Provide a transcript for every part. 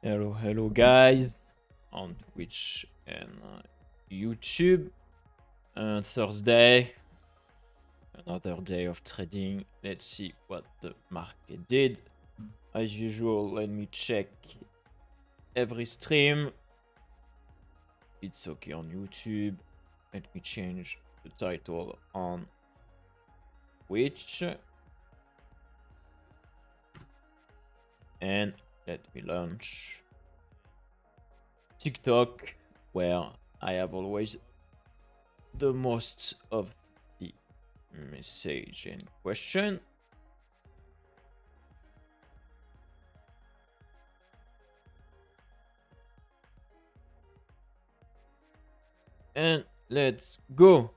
Hello guys on Twitch and YouTube. Thursday, another day of trading. Let's see what the market did. As usual, let me check every stream. It's okay on YouTube. Let me change the title on Twitch. And let me launch TikTok, where I have always the most of the message and question. And let's go.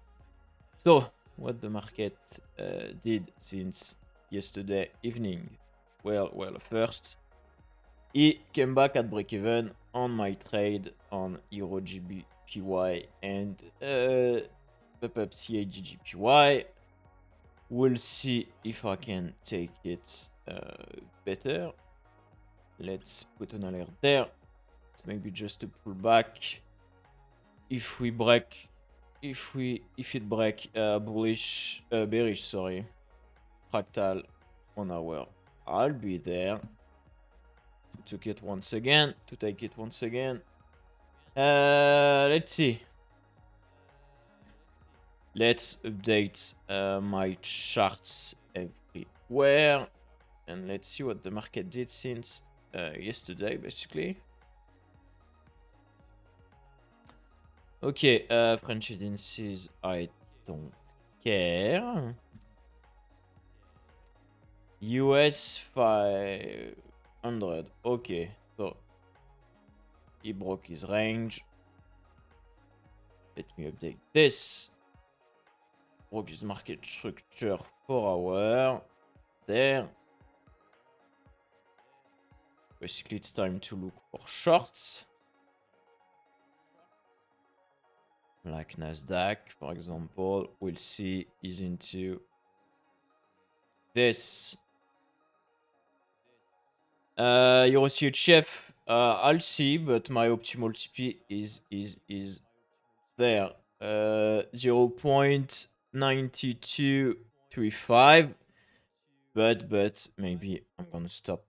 So, what the market did since yesterday evening? Well, first, he came back at break-even on my trade on Euro GBPY and PEPEP CAD We'll see if I can take it better. Let's put an alert there. It's maybe just a pullback. If we break, if it break bearish, sorry, fractal on our, I'll be there to take it once again. Let's see. Let's update my charts everywhere, and let's see what the market did since yesterday, basically. Okay, French indices, I don't care. US 500, okay, so he broke his range. Let me update this. Broke his market structure 4 hour. There. Basically, it's time to look for shorts. Like Nasdaq, for example, we'll see is into this. Euro CHF, I'll see, but my optimal TP is there. 0.9235. But maybe I'm gonna stop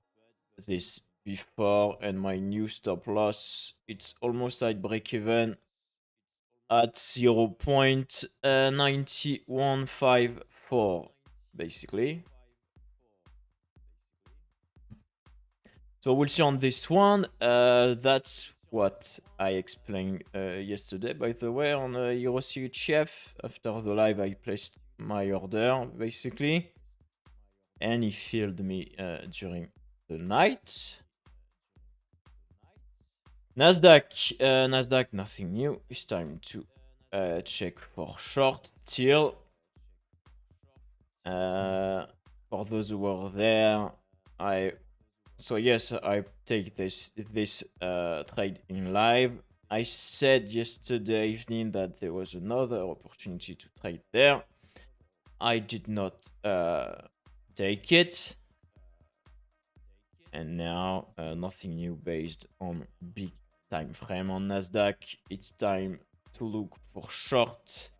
this before, and my new stop loss, it's almost at break even at 0.9154, basically. So we'll see on this one. That's what I explained yesterday, by the way, on Euro CHF. After the live, I placed my order, basically. And he filled me during the night. Nasdaq, nothing new. It's time to check for short till. For those who were there, so yes, I take this trade in live. I said yesterday evening that there was another opportunity to trade there. I did not take it. And now nothing new based on big time frame on Nasdaq. It's time to look for short,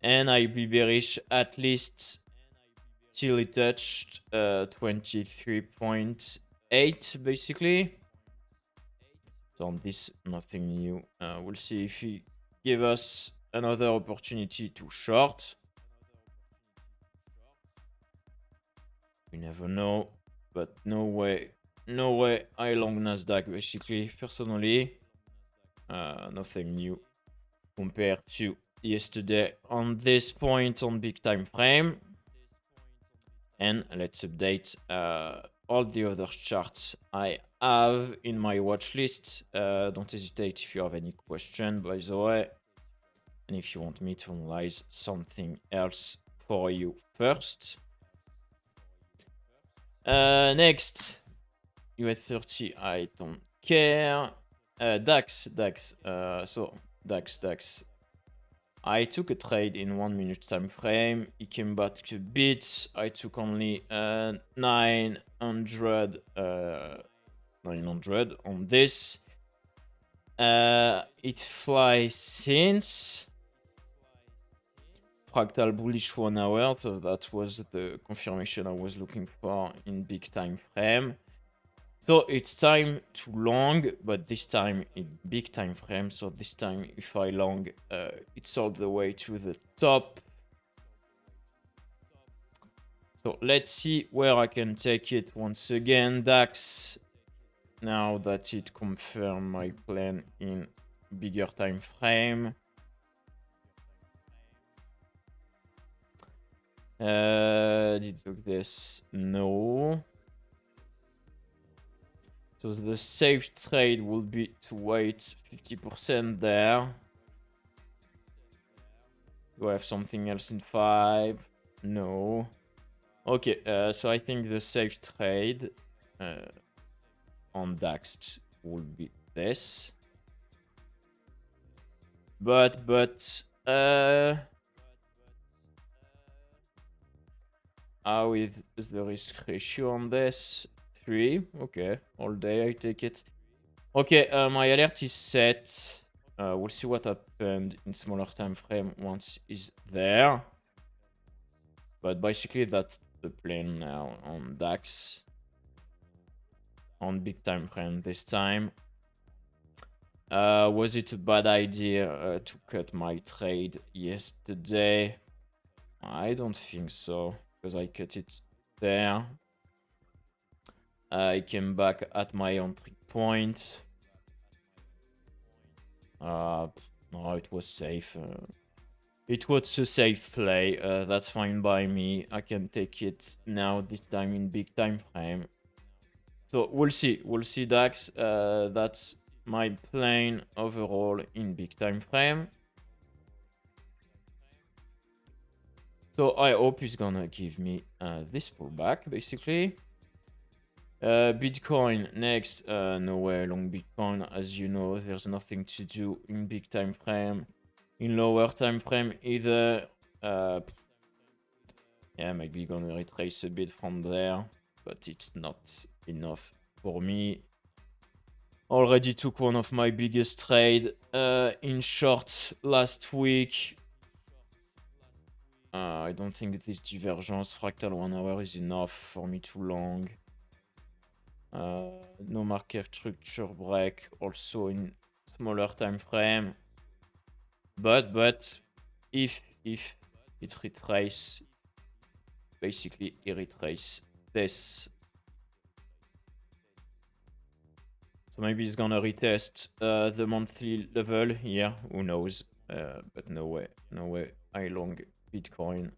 and I be bearish at least till it touched 23.8, basically. So on this, nothing new. We'll see if he give us another opportunity to short. We never know, but no way I long Nasdaq, basically. Personally, nothing new compared to yesterday on this point on big time frame. And let's update all the other charts I have in my watch list. Don't hesitate if you have any question, by the way, and if you want me to analyze something else for you first. Next, US 30, I don't care. DAX. So DAX. I took a trade in 1 minute time frame. It came back a bit. I took only 900 900 on this. It flies since fractal bullish 1 hour, so that was the confirmation I was looking for in big time frame. So it's time to long, but this time in big time frame. So this time if I long, it's all the way to the top. So let's see where I can take it once again. DAX, now that it confirmed my plan in bigger time frame. Did it look this? No. So the safe trade will be to wait 50% there. Do I have something else in 5? No. Okay, so I think the safe trade on DAX will be this. But how is the risk ratio on this? 3. Okay, all day I take it. Okay, my alert is set. We'll see what happened in smaller time frame once it's there. But basically that's the plan now on DAX. On big time frame this time. Was it a bad idea to cut my trade yesterday? I don't think so, because I cut it there. I came back at my entry point. No, it was safe. It was a safe play. That's fine by me. I can take it now, this time in big time frame. So we'll see. We'll see DAX. That's my plan overall in big time frame. So I hope he's gonna give me this pullback, basically. Bitcoin next. No way long Bitcoin. As you know, there's nothing to do in big time frame. In lower time frame either. Yeah, maybe gonna retrace a bit from there, but it's not enough for me. Already took one of my biggest trade in short last week. I don't think this divergence fractal 1 hour is enough for me to long. No market structure break also in smaller time frame. But if it retrace, basically it retrace this. So maybe it's gonna retest the monthly level here. Who knows? But no way I long Bitcoin.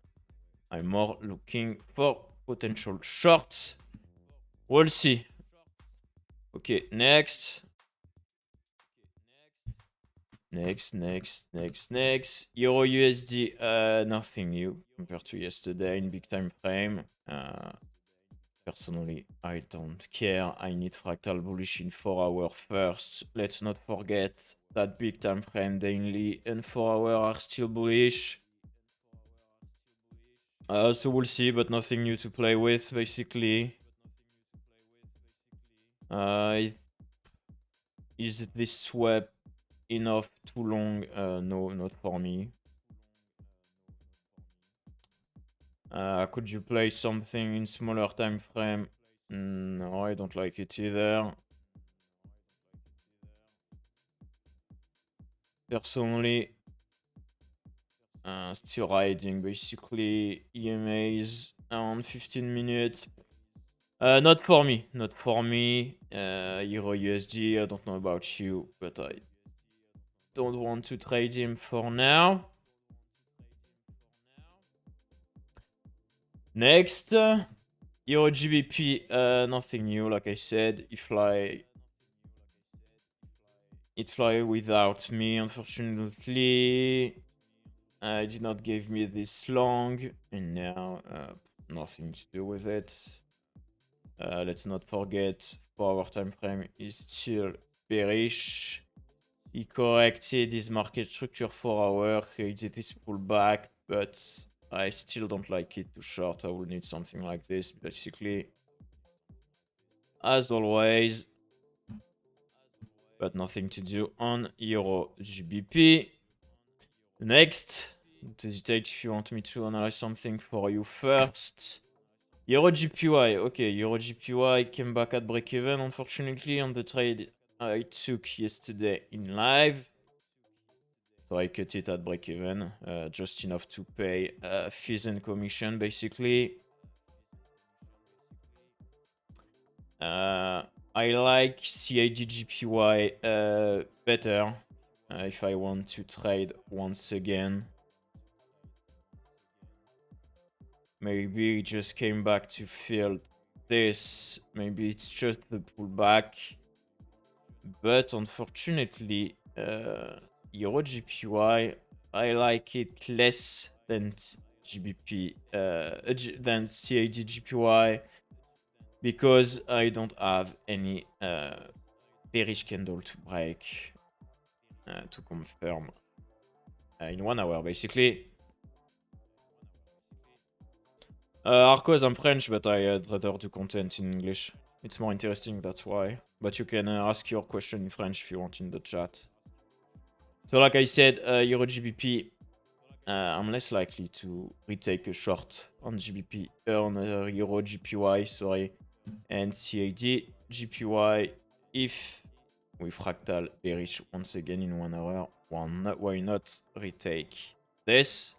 I'm more looking for potential short. We'll see. Okay, next. Euro USD, nothing new compared to yesterday in big time frame. Personally, I don't care. I need fractal bullish in 4 hours first. Let's not forget that big time frame daily and 4 hours are still bullish. So we'll see, but nothing new to play with, basically. Is this swap enough too long? No, not for me. Could you play something in smaller time frame? No, I don't like it either. Personally, still riding basically EMAs around 15 minutes. Not for me. Euro USD, I don't know about you, but I don't want to trade him for now. Next, Euro GBP, nothing new. Like I said, it fly without me, unfortunately. It did not give me this long, and now nothing to do with it. Let's not forget, 4 hour time frame is still bearish. He corrected his market structure 4 hour, created this pullback, but I still don't like it to short. I will need something like this, basically. As always, but nothing to do on Euro GBP. Next, don't hesitate if you want me to analyze something for you first. Euro GPY. Okay, Euro GPY came back at break-even, unfortunately, on the trade I took yesterday in live. So I cut it at break-even, just enough to pay fees and commission, basically. I like CAD-GPY better if I want to trade once again. Maybe it just came back to fill this. Maybe it's just the pullback. But unfortunately, Euro GPY, I like it less than GBP, than CAD GPY, because I don't have any bearish candle to break to confirm in 1 hour, basically. Arcos, I'm French, but I'd rather do content in English. It's more interesting, that's why. But you can ask your question in French if you want in the chat. So like I said, Euro GBP, I'm less likely to retake a short on GBP, on Euro GPY, sorry, and CAD GPY if we fractal bearish once again in 1 hour. Why not retake this?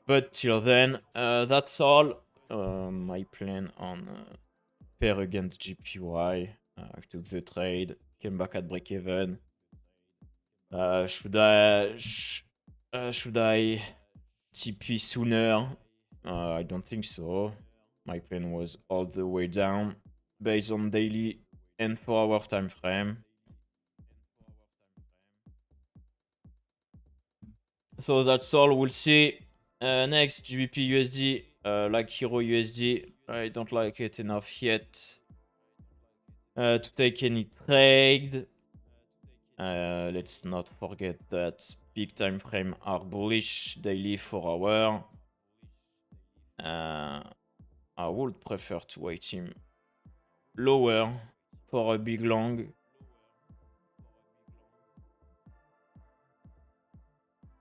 But till then, that's all. My plan on pair against GPY. I took the trade, came back at break even. Should I TP sooner? I don't think so. My plan was all the way down based on daily and 4-hour time frame. So that's all. We'll see. Next, GBP USD, like Euro USD. I don't like it enough yet to take any trade. Let's not forget that big time frame are bullish, daily 4-hour. I would prefer to wait him lower for a big long.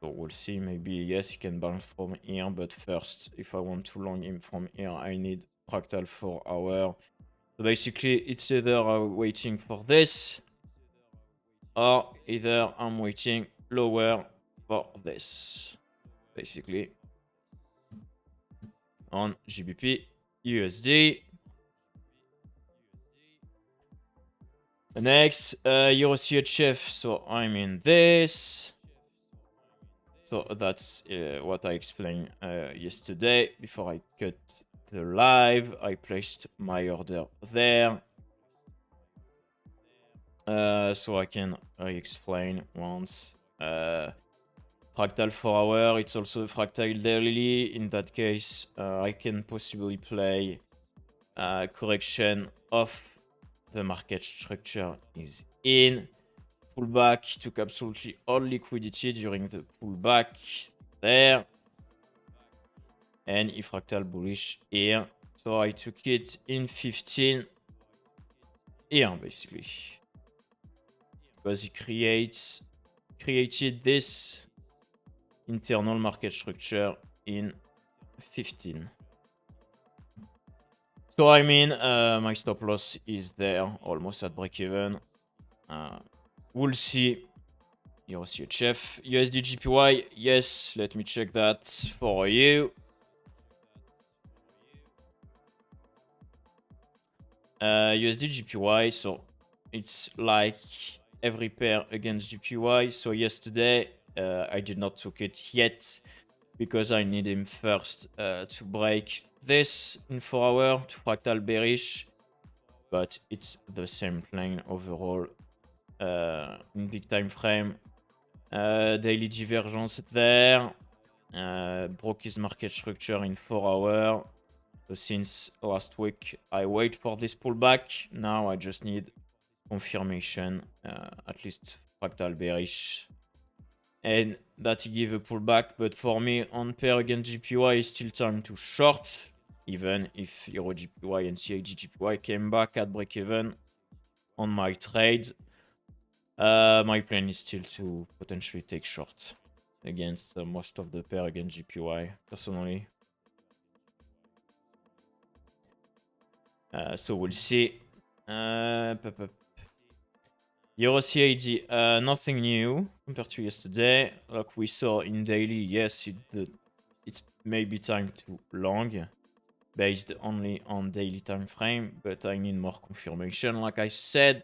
So we'll see. Maybe yes, he can bounce from here, but first, if I want to long him from here, I need fractal 4-hour. So basically, it's either waiting for this, or either I'm waiting lower for this, basically, on GBP USD. Next, Euro CHF. So I'm in this. So that's what I explained yesterday before I cut the live. I placed my order there. So I can explain once. Fractal 4-hour, it's also fractal daily. In that case, I can possibly play correction of the market structure is in. Pullback, took absolutely all liquidity during the pullback there. And if fractal bullish here. So I took it in 15 here, basically. Because he created this internal market structure in 15. So I mean, my stop loss is there, almost at break-even. We'll see. Euro CHF, USD GPY. Yes, let me check that for you. USD GPY. So it's like every pair against GPY. So yesterday I did not took it yet because I need him first to break this in 4-hour to fractal bearish. But it's the same plane overall in big time frame. Daily divergence there. Broke his market structure in 4-hour. So since last week, I wait for this pullback. Now I just need confirmation, at least fractal bearish. And that he give a pullback. But for me, on pair against GPY, it's still time to short. Even if Euro GPY and CAD GPY came back at break-even. on my trade. My plan is still to potentially take short against most of the pair against GPY, personally. So we'll see. Euro CAD, nothing new compared to yesterday. Like we saw in daily, yes, it's maybe time too long, based only on daily time frame, but I need more confirmation, like I said.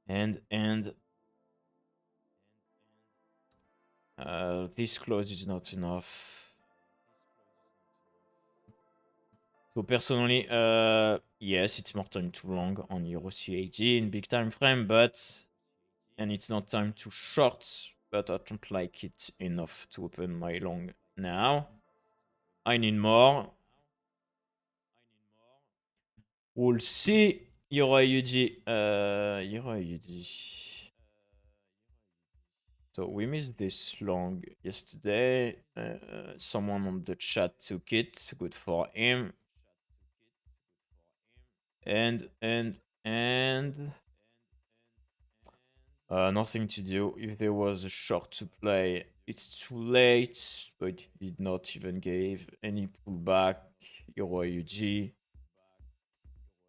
And this close is not enough. So personally, yes, it's more time too long on Euro CAD in big time frame, and it's not time too short, but I don't like it enough to open my long now. I need more. We'll see. Euro AUD. Euro AUD. So we missed this long yesterday. Someone on the chat took it. Good for him. And nothing to do. If there was a short to play, it's too late. But it did not even give any pullback. Euro AUD.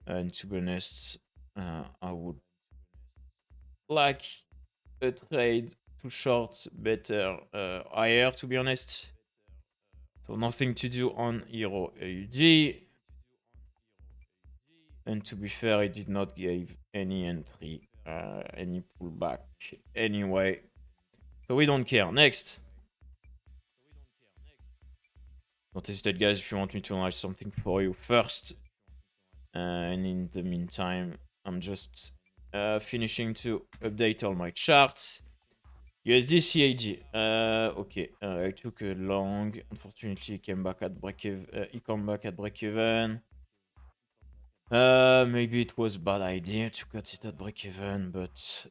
And to be honest, I would like a trade to short better higher, to be honest. So nothing to do on Euro AUD. And to be fair, it did not give any entry, any pullback anyway. So we don't care. Next. Don't hesitate, guys, if you want me to analyze something for you first. And in the meantime, I'm just finishing to update all my charts. USD CAD. Okay, I took a long. Unfortunately, he came back at break even. Maybe it was a bad idea to cut it at break even, but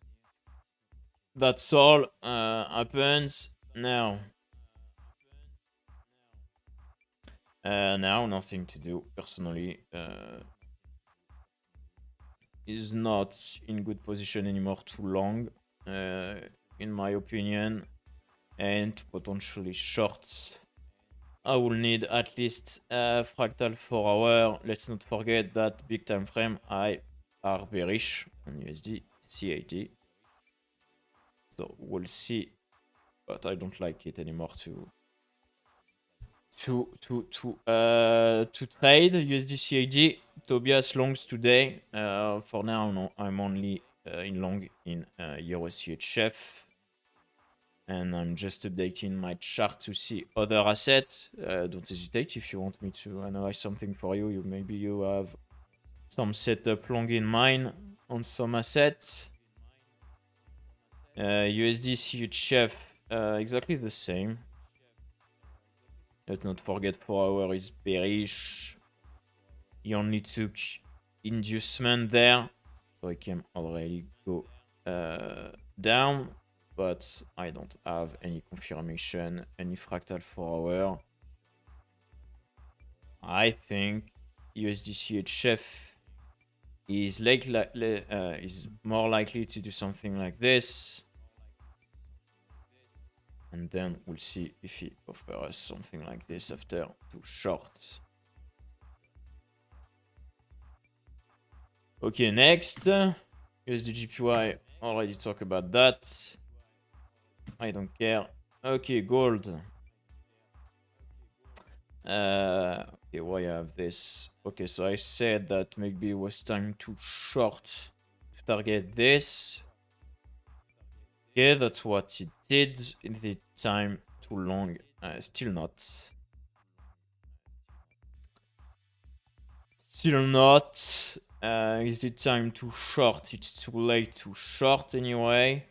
that's all happens now. Now nothing to do personally. Is not in good position anymore too long, in my opinion, and potentially short. I will need at least a fractal 4 hour. Let's not forget that big time frame I are bearish on USD CAD. So we'll see, but I don't like it anymore to trade USD CAD. Tobias longs today. For now, no, I'm only in long in Euro CHF. And I'm just updating my chart to see other assets. Don't hesitate if you want me to analyze something for you. Maybe you have some setup long in mind on some assets. USD CHF, exactly the same. Let's not forget 4 hour is bearish. He only took inducement there, so I can already go down. But I don't have any confirmation, any fractal 4 hour. I think USD CHF is is more likely to do something like this. And then we'll see if he offers us something like this after too short. Okay, next. USD JPY, already talked about that. I don't care. Okay, gold. Okay, why I have this? Okay, so I said that maybe it was time to short to target this. Okay, that's what it did. In the time too long. Still not. Still not. Is it time to short? It's too late to short anyway.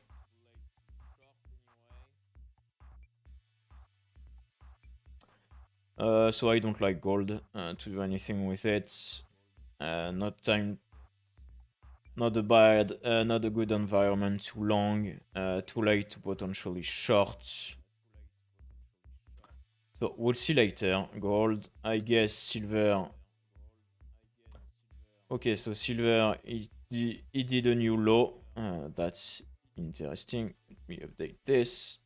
So I don't like gold to do anything with it. Not time. Not a bad, not a good environment. Too long. Too late to potentially short. So we'll see later. Gold, I guess silver. Okay, so silver, he did a new low. That's interesting. Let me update this.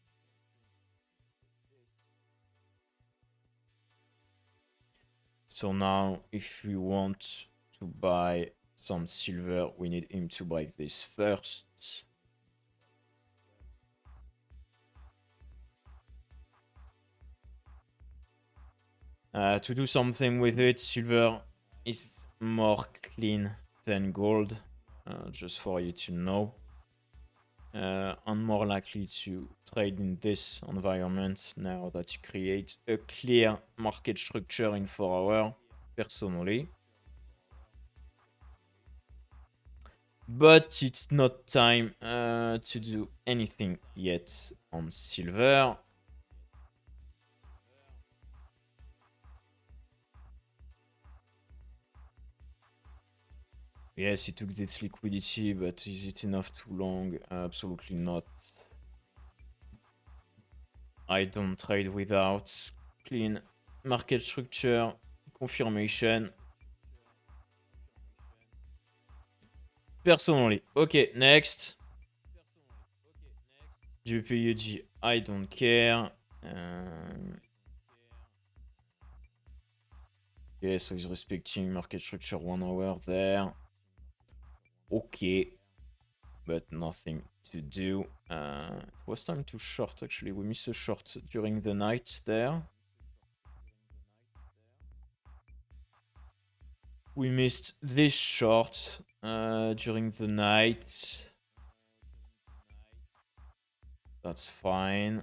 So now, if we want to buy some silver, we need him to buy this first. To do something with it, silver is more clean than gold, just for you to know. And more likely to trade in this environment now that you create a clear market structure in 4 hours, personally. But it's not time to do anything yet on silver. Yes, he took this liquidity, but is it enough too long? Absolutely not. I don't trade without clean market structure confirmation. Personally. Okay, next. GPUG, I don't care. Yeah, so he's respecting market structure 1 hour there. Okay. But nothing to do. It was time to short, actually. We missed a short during the night there. We missed this short during the night. That's fine.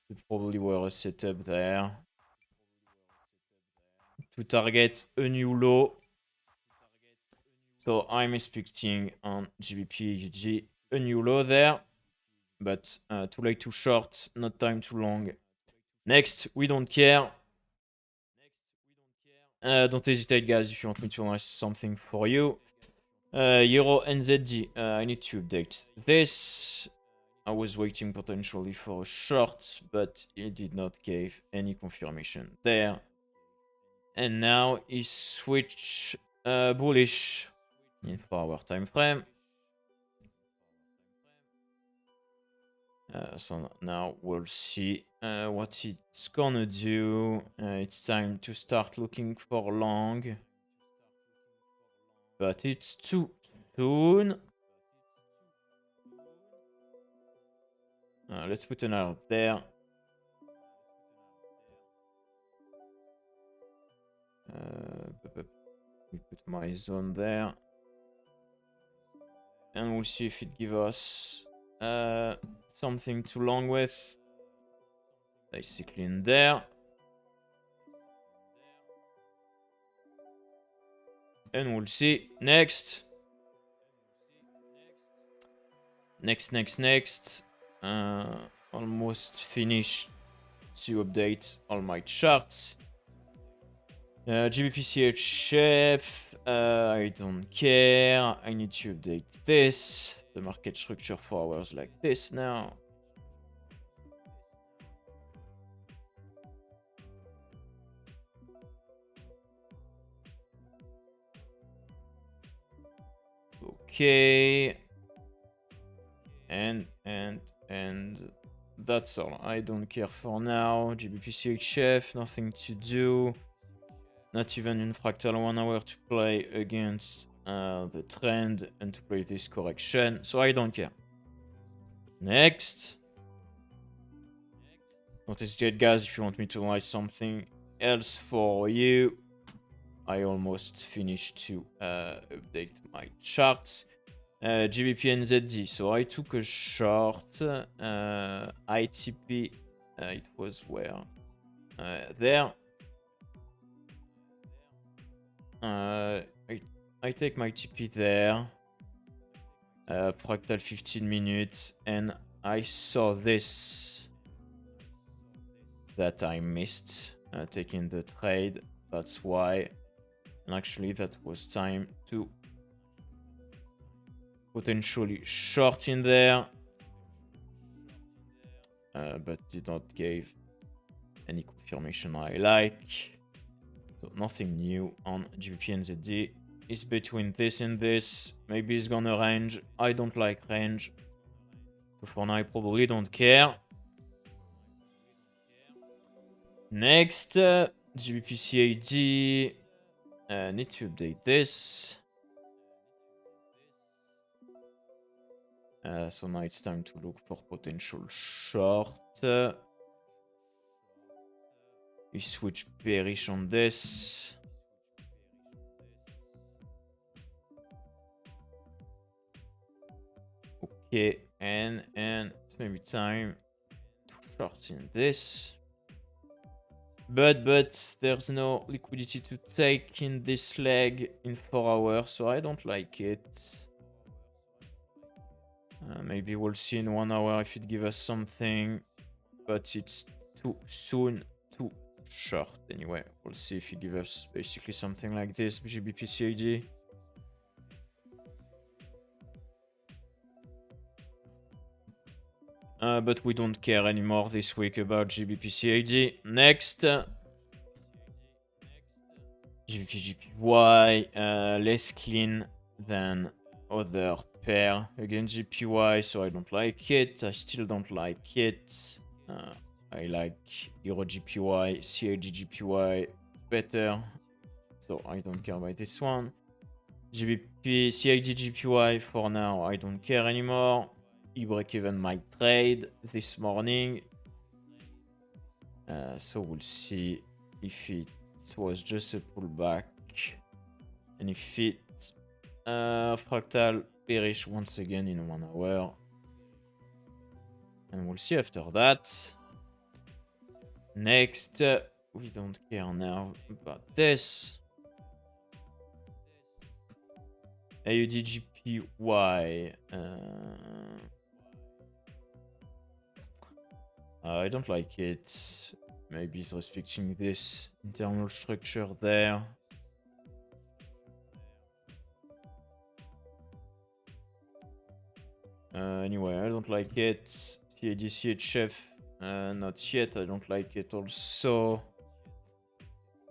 We probably were a setup there to target a new low. So I'm expecting on GBP UG a new low there. But too late to short, not time too long. Next, we don't care. Don't hesitate, guys, if you want me to analyze something for you. Euro NZD, I need to update this. I was waiting potentially for a short, but he did not give any confirmation there. And now he switched bullish in 4 hour time frame. So now we'll see what it's gonna do. It's time to start looking for long. But it's too soon. Let's put an arrow there. We put my zone there. And we'll see if it gives us something to long with. Basically in there. And we'll see. Next. Next. Almost finished to update all my charts. GBP-CHF, I don't care. I need to update this. The market structure 4 hours like this now. Okay. And that's all. I don't care for now. GBP-CHF, nothing to do. Not even in fractal 1 hour to play against the trend and to play this correction. So I don't care. Next. Don't hesitate, guys, if you want me to analyze something else for you. I almost finished to update my charts. GBP NZD. So I took a short. ITP. It was where? There. I take my TP there. Fractal 15 minutes. And I saw this that I missed taking the trade. That's why. And actually, that was time to potentially short in there. But did not give any confirmation I like. So nothing new on GBP and ZD. It's between this and this. Maybe it's gonna range. I don't like range. So for now, I probably don't care. Next, GBP CAD. Need to update this. So now it's time to look for potential short. We switch bearish on this. Okay, and it's maybe time to short in this. But there's no liquidity to take in this leg in 4 hours, so I don't like it. Maybe we'll see in 1 hour if it gives us something, but it's too soon to short anyway. We'll see if it gives us basically something like this, GBP CAD. But we don't care anymore this week about GBP CAD. Next, GBP JPY, less clean than other pair. Again, JPY, so I don't like it. I still don't like it. I like Euro JPY, CAD JPY better, so I don't care about this one. GBP CAD JPY for now, I don't care anymore. E-break even my trade this morning. So we'll see if it was just a pullback and if it fractal bearish once again in 1 hour. And we'll see after that. Next, we don't care now about this. AUD GPY. I don't like it. Maybe it's respecting this internal structure there. Anyway, I don't like it. CAD CHF, not yet. I don't like it also.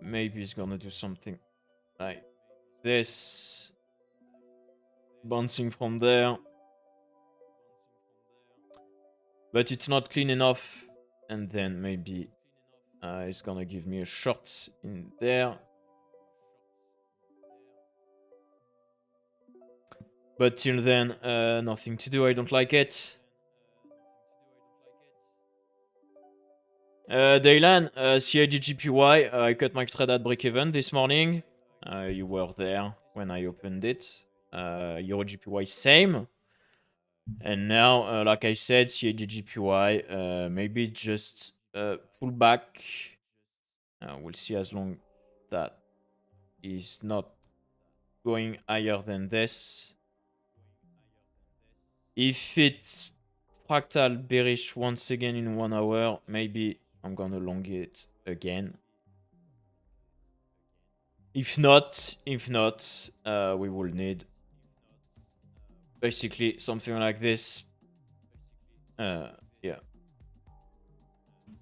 Maybe it's gonna do something like this. Bouncing from there. But it's not clean enough. And then maybe it's gonna give me a short in there. But till then, nothing to do. I don't like it. Daylan, CID GPY, I cut my trade at break-even this morning. You were there when I opened it. Euro GPY, same. And now, like I said, CID GPY, maybe just pull back. We'll see as long that is not going higher than this. If it's fractal bearish once again in 1 hour, maybe I'm gonna long it again. If not, we will need basically something like this. Yeah.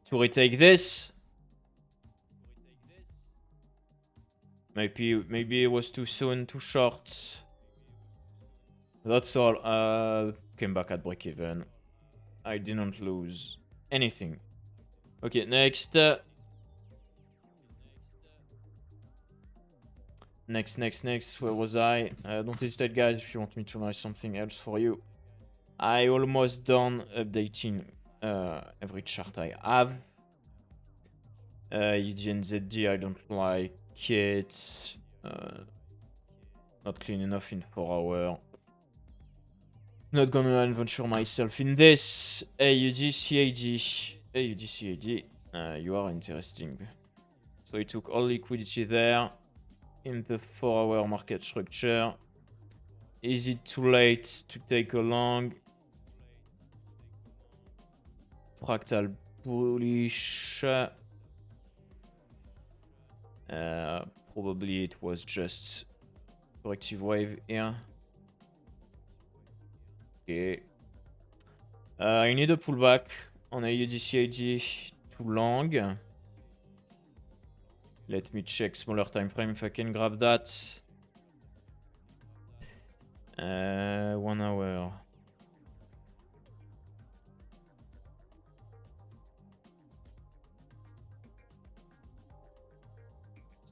To retake this. Maybe it was too soon, too short. That's all. Came back at break even. I didn't lose anything. Okay, next. Next. Where was I? Don't hesitate, guys, if you want me to write something else for you. I almost done updating every chart I have. UD ZD, I don't like it. Not clean enough in 4 hours. Not gonna adventure myself in this. AUD CAD. You are interesting. So he took all liquidity there in the 4-hour market structure. Is it too late to take a long? Fractal bullish. Probably it was just corrective wave here. Okay. I need a pullback on AUD CAD too long. Let me check smaller time frame if I can grab that. 1 hour.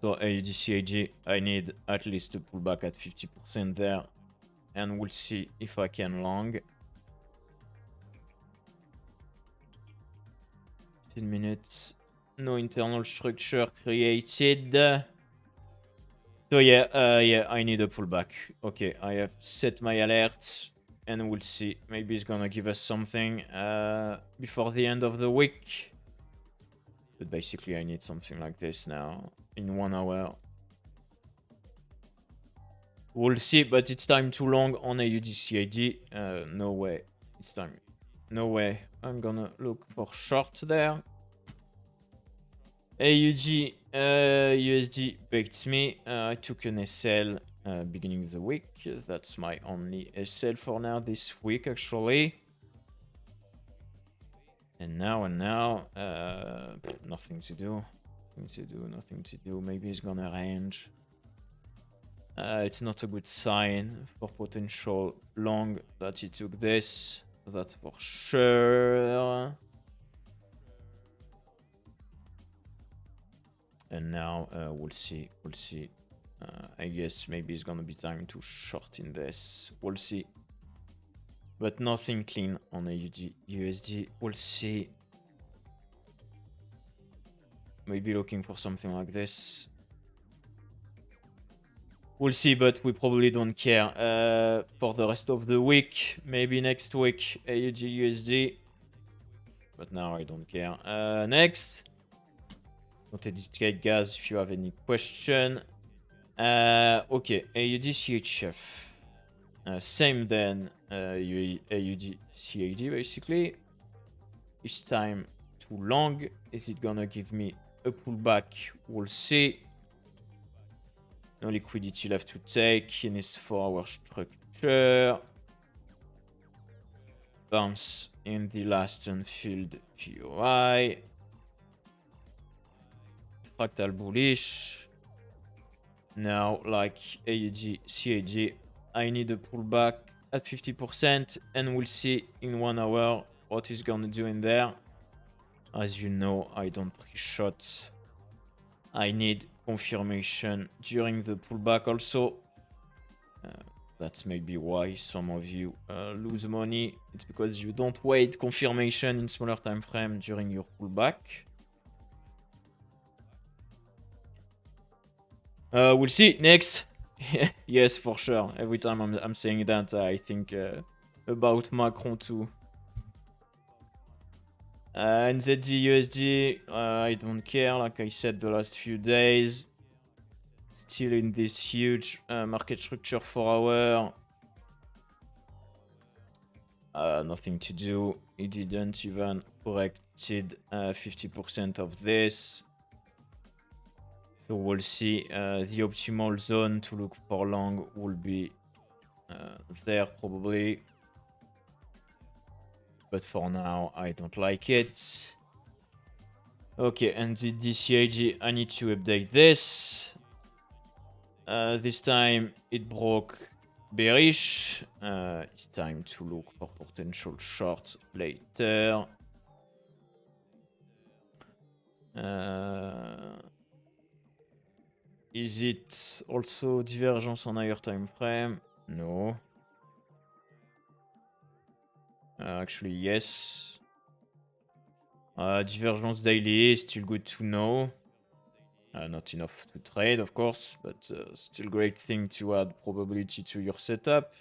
So AUD I need at least a pullback at 50% there. And we'll see if I can long. 15 minutes. No internal structure created. So yeah, I need a pullback. Okay, I have set my alert. And we'll see. Maybe it's gonna give us something before the end of the week. But basically, I need something like this now in 1 hour. We'll see, but it's time too long on AUD-CAD. No way. It's time. No way. I'm gonna look for short there. AUD, USD begged me. I took an SL beginning of the week. That's my only SL for now this week, actually. And now, nothing to do. Nothing to do. Maybe he's gonna range. It's not a good sign for potential long that he took this. That's for sure. And now we'll see. We'll see. I guess maybe it's gonna be time to short in this. We'll see. But nothing clean on AUD USD. We'll see. Maybe looking for something like this. We'll see, but we probably don't care for the rest of the week. Maybe next week, AUD USD. But now I don't care. Next. Don't hesitate, guys, if you have any question. Okay, AUD CHF. Same then AUD CAD, basically. Each time too long. Is it gonna give me a pullback? We'll see. No liquidity left to take in his 4-hour structure. Bounce in the last unfilled POI. Fractal bullish. Now, like AUD, CAD, I need a pullback at 50%, and we'll see in 1 hour what he's gonna do in there. As you know, I don't pre-shot. I need confirmation during the pullback also. That's maybe why some of you lose money. It's because you don't wait confirmation in smaller time frame during your pullback. We'll see. Next. Yes, for sure. Every time I'm saying that, I think about Macron too. NZD USD, I don't care. Like I said the last few days. Still in this huge market structure 4 hour. Nothing to do. It didn't even corrected 50% of this. So we'll see. The optimal zone to look for long will be there probably. But for now, I don't like it. Okay, and the DCAG, I need to update this. This time it broke bearish. It's time to look for potential shorts later. Is it also divergence on higher time frame? No. Actually, yes. Divergence daily is still good to know. Not enough to trade, of course, but still great thing to add probability to your setup.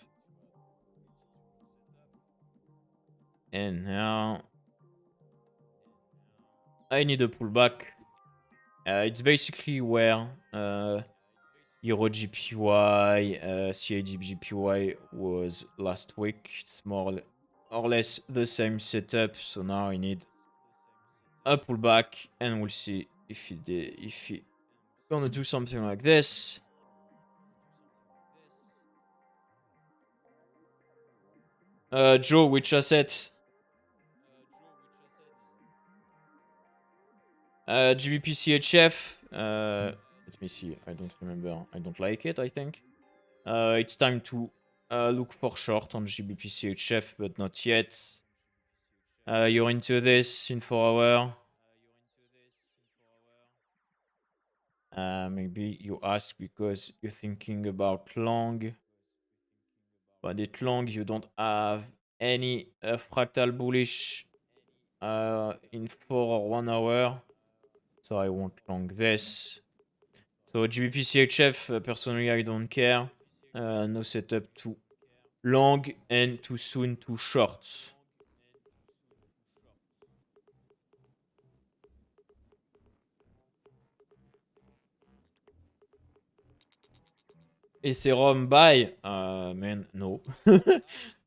And now I need a pullback. It's basically where Euro GPY, CAD GPY was last week. It's more or less the same setup. So now I need a pullback, and we'll see if he gonna do something like this. Joe, which asset? GBP CHF. Let me see. I don't remember. I don't like it, I think. It's time to look for short on GBP/CHF, but not yet. You're into this in 4 hour. Maybe you ask because you're thinking about long. But at long, you don't have any fractal bullish in 4 or 1 hour. So I won't long this. So GBP/CHF, personally, I don't care. No setup too long and too soon too short. Ethereum buy? Man, no.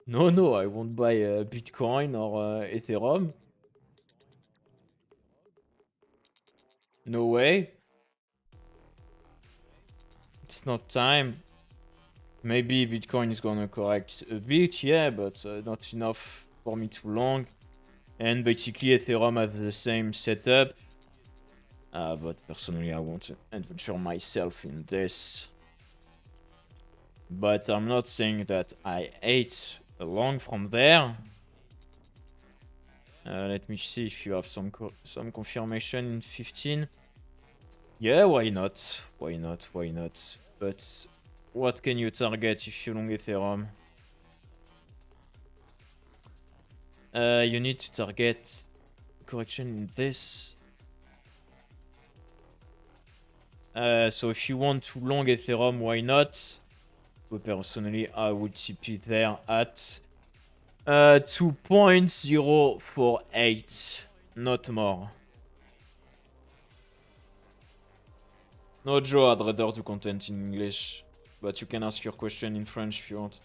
No, I won't buy Bitcoin or Ethereum. No way. It's not time. Maybe Bitcoin is gonna correct a bit, yeah, but not enough for me too long. And basically Ethereum has the same setup. But personally I won't adventure myself in this. But I'm not saying that I ate along from there. Let me see if you have some confirmation in 15. Yeah, why not? Why not? Why not? But what can you target if you long Ethereum? You need to target correction in this. So if you want to long Ethereum, why not? But personally, I would TP there at 2.048, not more. No, Joe, I'd rather do content in English, but you can ask your question in French if you want.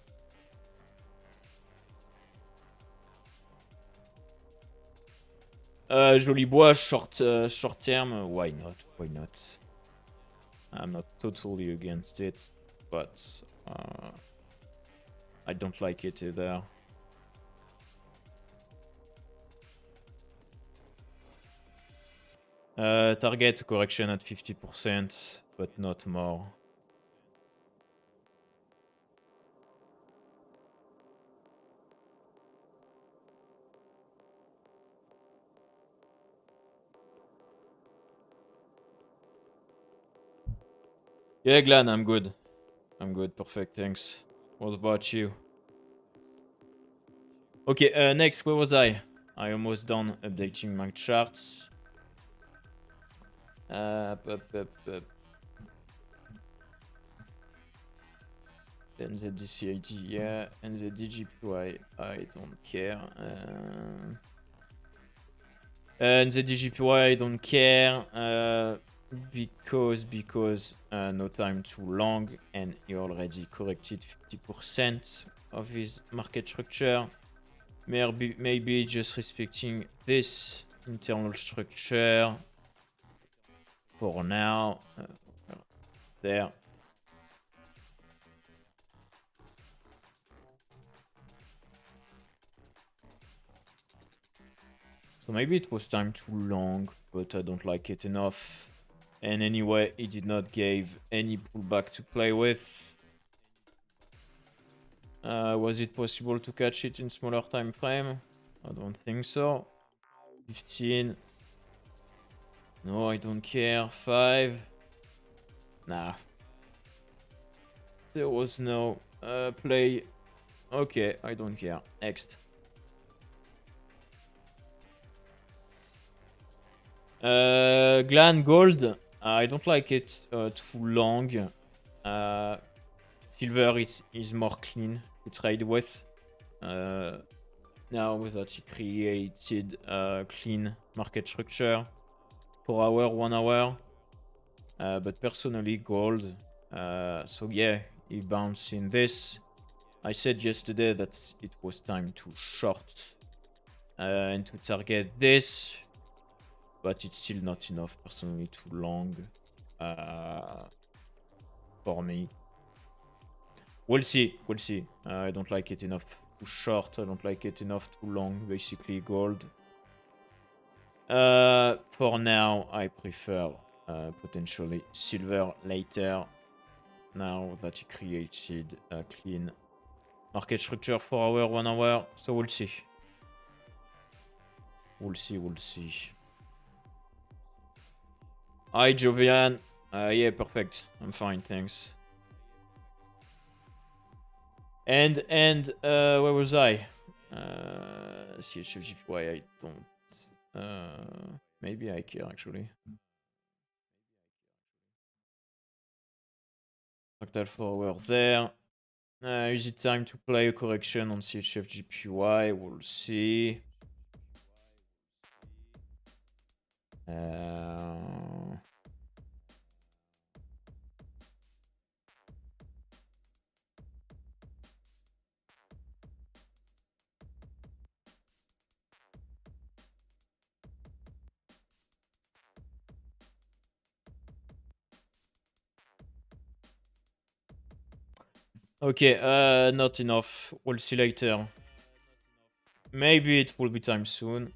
Joli bois, short term, why not? Why not? I'm not totally against it, but I don't like it either. Target correction at 50%, but not more. Yeah, Glenn, I'm good. I'm good, perfect, thanks. What about you? Okay, next, where was I? I almost done updating my charts. NZDCAD, yeah. NZDJPY, I don't care. NZDJPY, I don't care. Because no time too long and he already corrected 50% of his market structure. Maybe just respecting this internal structure for now. There. So maybe it was time too long, but I don't like it enough. And anyway, he did not give any pullback to play with. Was it possible to catch it in smaller time frame? I don't think so. 15. No, I don't care. 5. Nah. There was no play. Okay, I don't care. Next. Glan Gold. I don't like it too long. Silver is more clean to trade with. Now that he created a clean market structure. 4 hour, 1 hour. But personally, gold. So yeah, he bounced in this. I said yesterday that it was time to short and to target this. But it's still not enough, personally, too long for me. We'll see, we'll see. I don't like it enough too short, I don't like it enough too long, basically gold. For now, I prefer potentially silver later. Now that he created a clean market structure 4 hour, 1 hour, so we'll see. We'll see. Hi, Jovian. Yeah, perfect. I'm fine, thanks. And where was I? CHFGPY, I don't. Maybe I care actually. Fractal forward there. Is it time to play a correction on CHFGPY? We'll see. Okay, not enough. We'll see later. Maybe it will be time soon.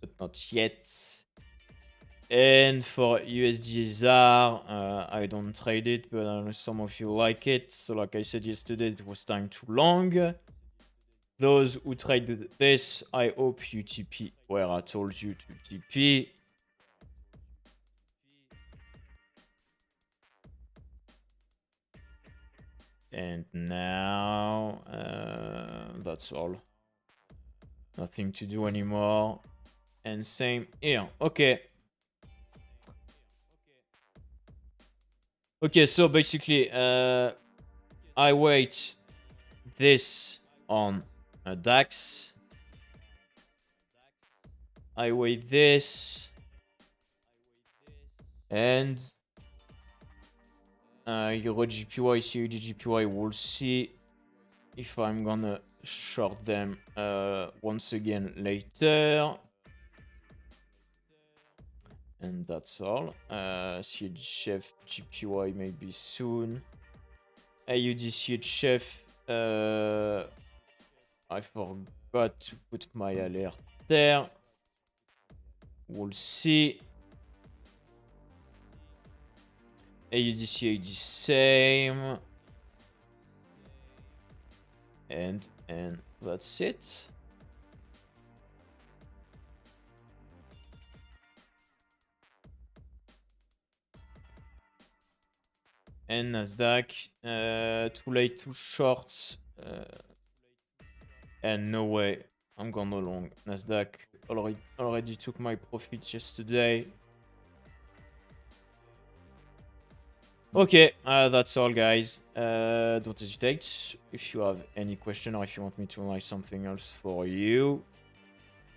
But not yet. And for USD ZAR, I don't trade it, but I know some of you like it. So like I said yesterday, it was time too long. Those who traded this, I hope you TP where I told you to TP. And now, that's all. Nothing to do anymore. And same here. Okay. Okay, so basically, I wait this on DAX. I wait this. And Euro GPY, CUD GPY, we'll see if I'm gonna short them once again later. And that's all. CHF GPY maybe soon. AUD CHF. I forgot to put my alert there. We'll see. AUD CAD same. And that's it. And Nasdaq, too late, too short. And no way I'm gonna long. Nasdaq already took my profits yesterday. Okay, that's all, guys. Don't hesitate if you have any question or if you want me to analyze something else for you.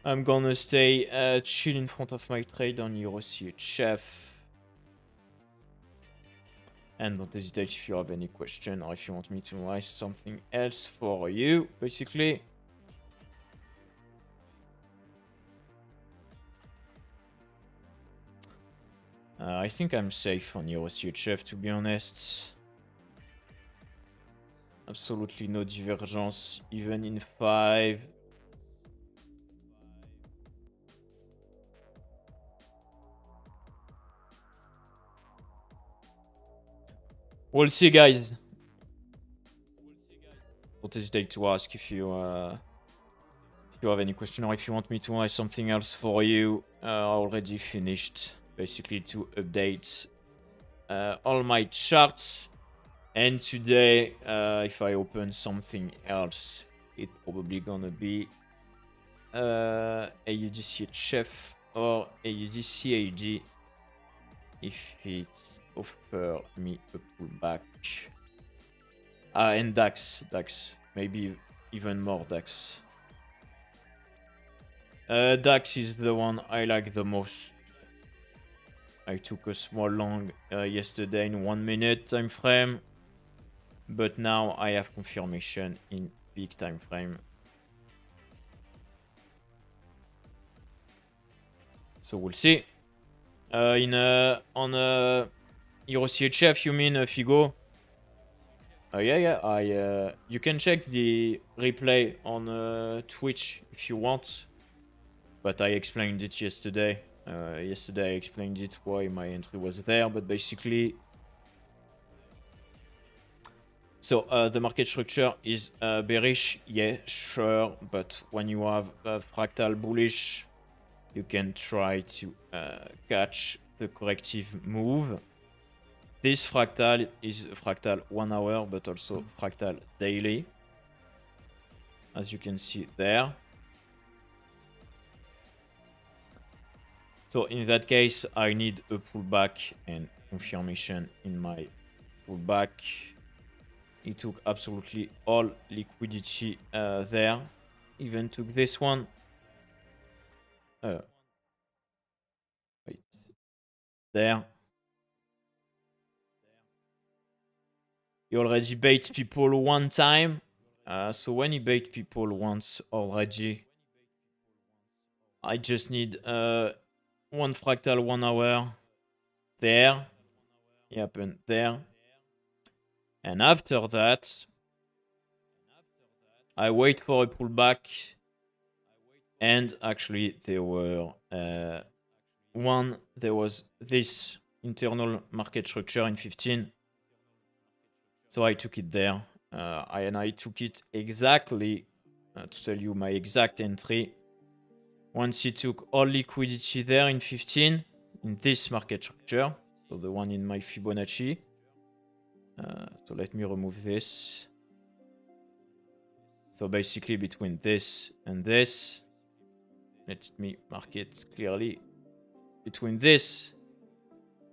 I'm gonna stay chill in front of my trade on Euro CHF. And don't hesitate if you have any question or if you want me to analyze something else for you, basically. I think I'm safe on Euro CHF, to be honest. Absolutely no divergence, even in 5. We'll see, guys. Don't hesitate to ask if you have any question or if you want me to analyze something else for you. I already finished, basically, to update all my charts. And today, if I open something else, it's probably gonna be AUD CHF or AUD CAD if it offer me a pullback. And DAX, maybe even more DAX. DAX is the one I like the most. I took a small long yesterday in 1 minute time frame, but now I have confirmation in big time frame. So we'll see. On Euro CHF, you mean Figo? Yeah. You can check the replay on Twitch if you want, but I explained it yesterday. Yesterday I explained it why my entry was there, but basically, so the market structure is bearish, yeah, sure, but when you have a fractal bullish, you can try to catch the corrective move. This fractal is fractal 1 hour, but also fractal daily, as you can see there. So in that case, I need a pullback and confirmation in my pullback. It took absolutely all liquidity there. Even took this one. Wait. There. He already bait people one time. So when he bait people once already, I just need one fractal 1 hour there. It happened there. And after that, I wait for a pullback. And actually, there were there was this internal market structure in 15. So I took it there. And I took it exactly, to tell you my exact entry. Once he took all liquidity there in 15, in this market structure, so the one in my Fibonacci. So let me remove this. So basically between this and this, let me mark it clearly. Between this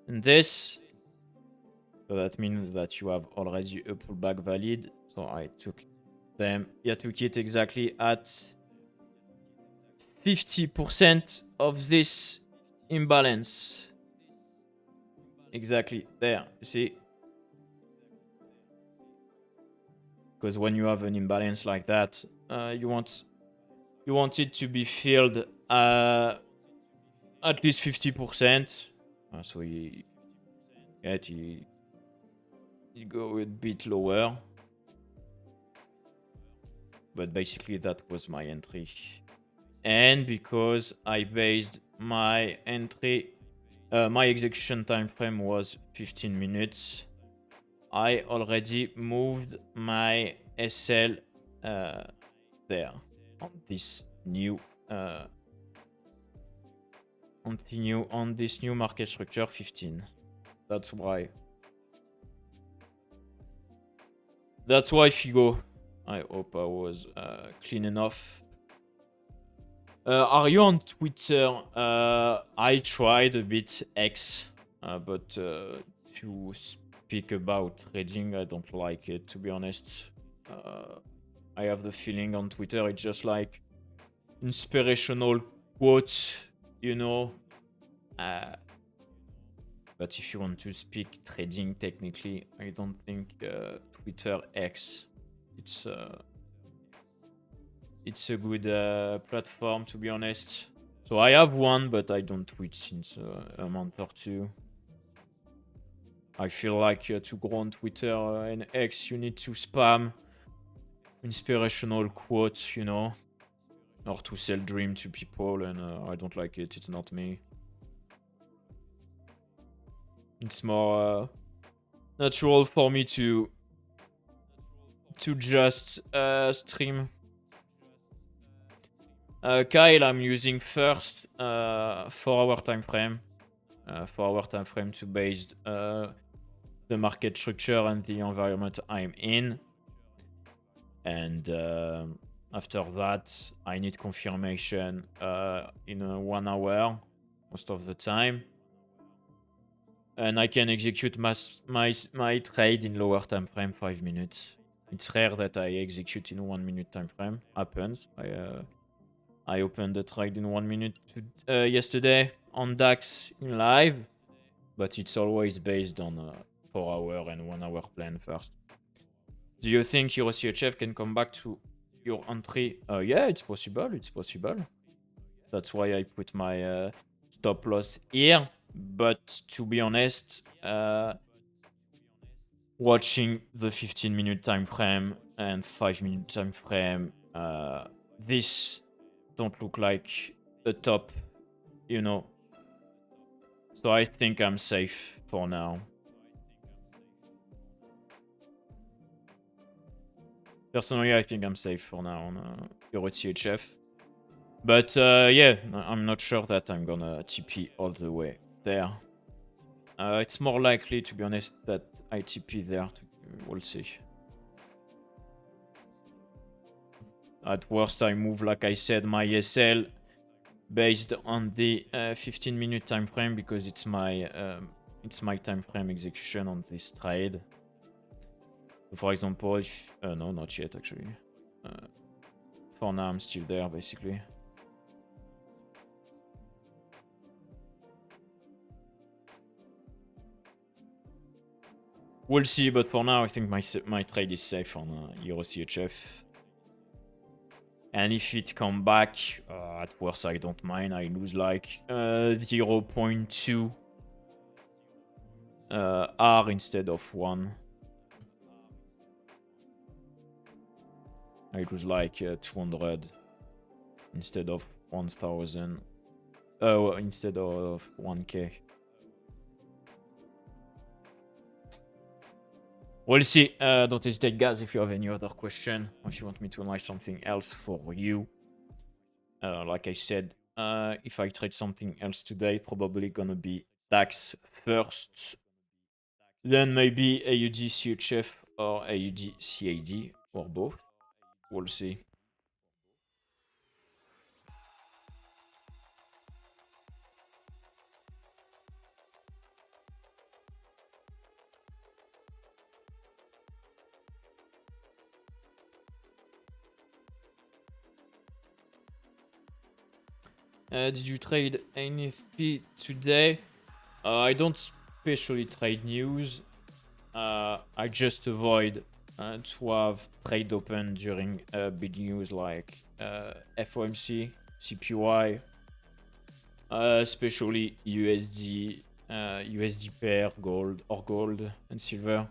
and this, so that means that you have already a pullback valid. So I took them. I took it exactly at 50% of this imbalance. Exactly there, you see? Because when you have an imbalance like that, you want it to be filled at least 50%. So you go a bit lower. But basically that was my entry. And because I based my entry, my execution time frame was 15 minutes. I already moved my SL there on this new on this new market structure 15. That's why Figo. I hope I was clean enough. Are you on Twitter? I tried a bit X, but to speak about trading, I don't like it, to be honest. I have the feeling on Twitter it's just like inspirational quotes, you know. But if you want to speak trading technically, I don't think Twitter X it's a good platform, to be honest. So I have one, but I don't tweet since a month or two. I feel like to go on Twitter and X, you need to spam inspirational quotes, you know, or to sell dream to people, and I don't like it. It's not me. It's more natural for me to just stream. Kyle, I'm using first 4-hour time frame. 4-hour time frame to base the market structure and the environment I'm in. And after that, I need confirmation in 1 hour most of the time. And I can execute my trade in lower time frame, 5 minutes. It's rare that I execute in 1 minute time frame. Happens. I opened the trade in 1 minute yesterday on DAX in live, but it's always based on a 4-hour and 1 hour plan first. Do you think your CHF can come back to your entry? Yeah, it's possible. It's possible. That's why I put my stop loss here. But to be honest, watching the 15-minute time frame and 5-minute time frame, this don't look like a top, you know. So I think I'm safe for now. Personally, I think I'm safe for now on Euro CHF. But yeah, I'm not sure that I'm gonna TP all the way there. It's more likely, to be honest, that I TP there. We'll see. At worst, I move, like I said, my SL based on the 15-minute time frame because it's my time frame execution on this trade. So for example, if no, not yet actually. For now, I'm still there basically. We'll see, but for now, I think my trade is safe on Euro CHF. And if it come back, at worst, I don't mind. I lose like 0.2 R instead of 1. I lose like 200 instead of 1000. Instead of 1k. We'll see. Don't hesitate, guys, if you have any other question, or if you want me to analyze something else for you. Like I said, if I trade something else today, probably gonna be DAX first, then maybe AUD CHF or AUD CAD or both. We'll see. Did you trade NFP today? I don't especially trade news. I just avoid to have trade open during big news like FOMC, CPY, especially USD, USD pair, gold and silver.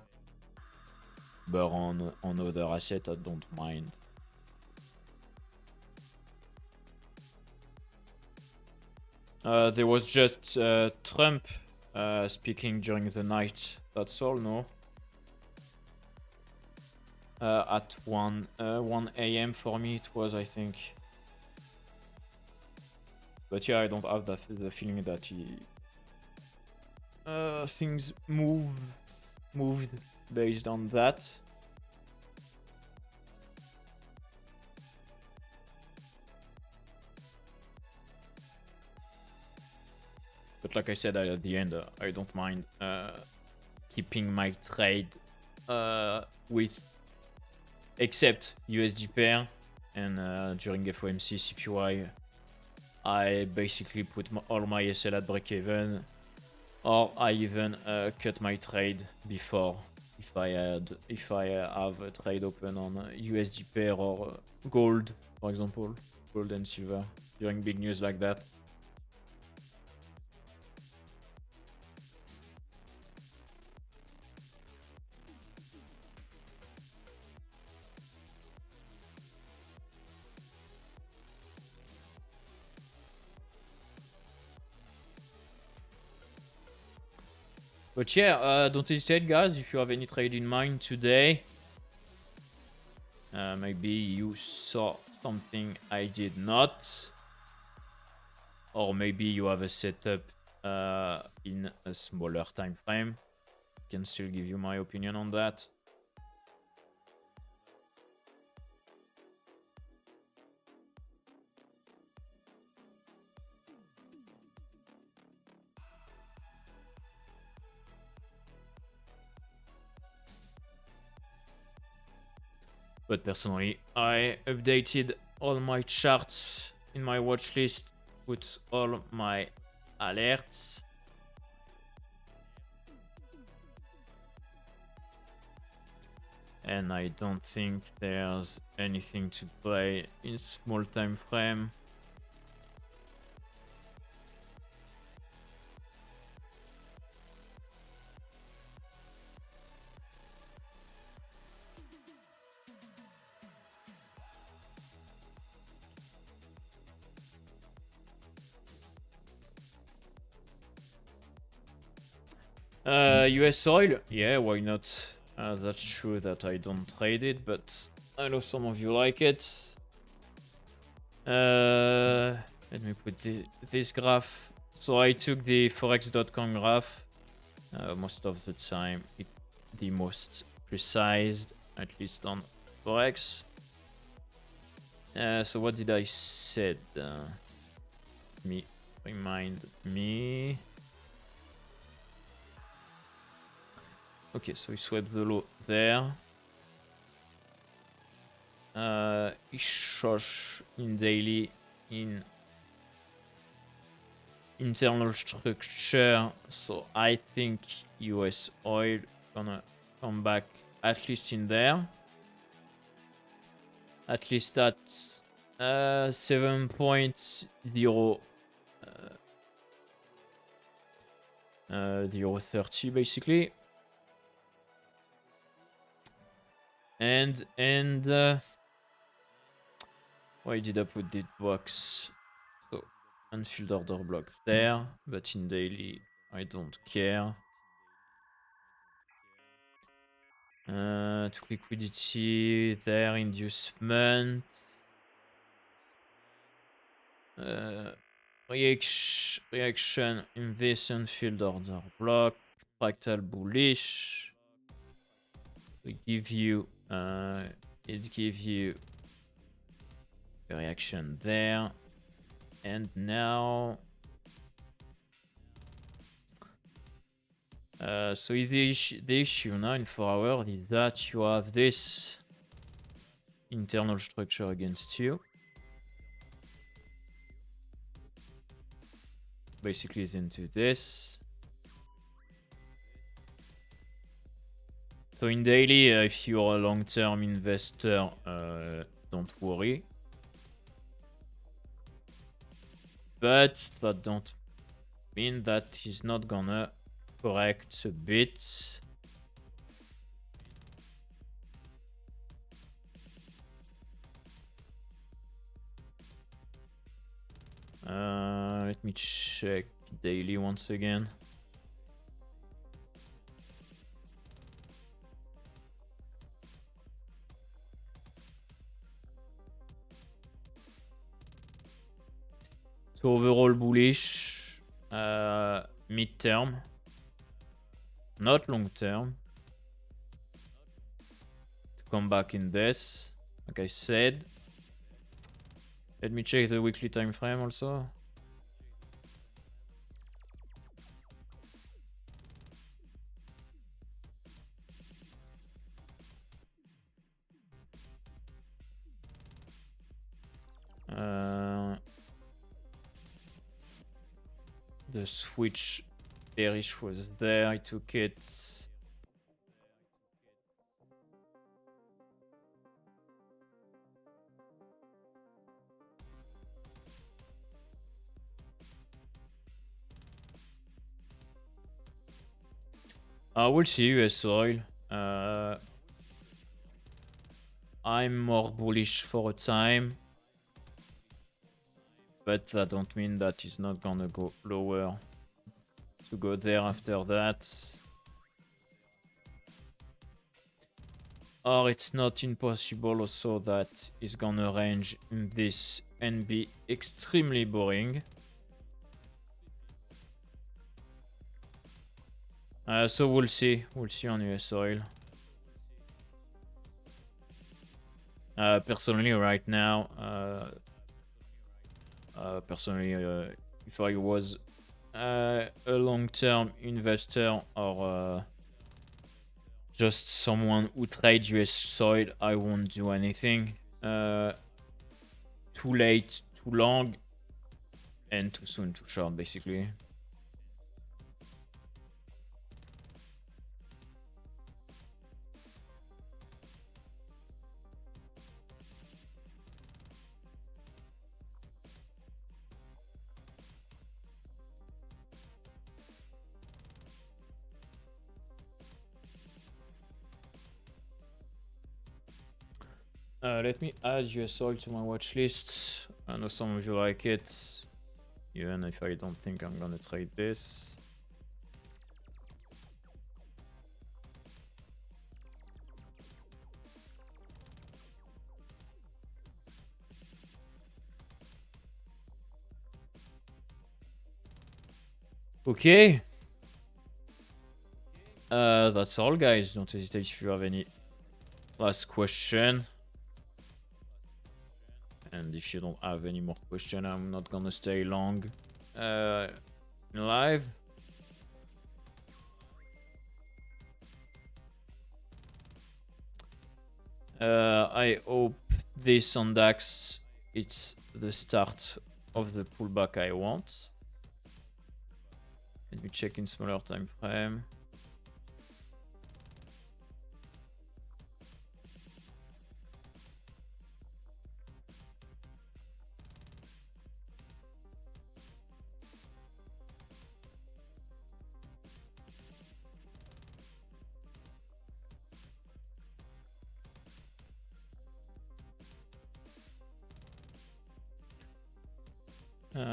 But on other assets, I don't mind. There was just Trump speaking during the night. That's all, no? At 1 a.m. for me it was, I think. But yeah, I don't have the feeling that things moved based on that. But like I said at the end, I don't mind keeping my trade with except USD pair, and during FOMC CPY I basically put all my SL at break even, or I even cut my trade before if I have a trade open on USD pair or gold, for example, gold and silver during big news like that. But yeah, don't hesitate, guys, if you have any trade in mind today. Maybe you saw something I did not. Or maybe you have a setup in a smaller time frame. I can still give you my opinion on that. But personally, I updated all my charts in my watch list, put all my alerts. And I don't think there's anything to play in small time frame. US oil? Yeah, why not? That's true that I don't trade it, but I know some of you like it. Let me put this graph. So I took the forex.com graph. Most of the time, it's the most precise, at least on forex. So what did I said? Let me remind me. Okay, so we swept the low there. Shosh in daily in internal structure. So I think US oil gonna come back at least in there. At least at 7.0 0.30 basically. And why did I put this box? So unfilled order block there, but in daily I don't care. To liquidity there, inducement. Reaction in this unfilled order block. Fractal bullish. We give you it gives you a reaction there. And now so the issue now in 4 hours is that you have this internal structure against you. Basically is into this. So in daily, if you're a long-term investor, don't worry. But that don't mean that he's not gonna correct a bit. Let me check daily once again. So overall bullish, mid-term, not long-term. To come back in this, like I said. Let me check the weekly time frame also. The switch bearish was there, I took it. We'll see US oil. I'm more bullish for a time. But that don't mean that it's not gonna go lower. To go there after that. Or it's not impossible also that it's gonna range in this and be extremely boring. So we'll see. We'll see on US oil. Personally, right now, if I was a long-term investor or just someone who trades US oil, I won't do anything. Too late, too long, and too soon, too short, basically. Let me add US oil to my watch list. I know some of you like it, even if I don't think I'm gonna trade this. Okay. That's all, guys. Don't hesitate if you have any last question. And if you don't have any more question, I'm not gonna stay long live. I hope this on DAX, it's the start of the pullback I want. Let me check in smaller time frame.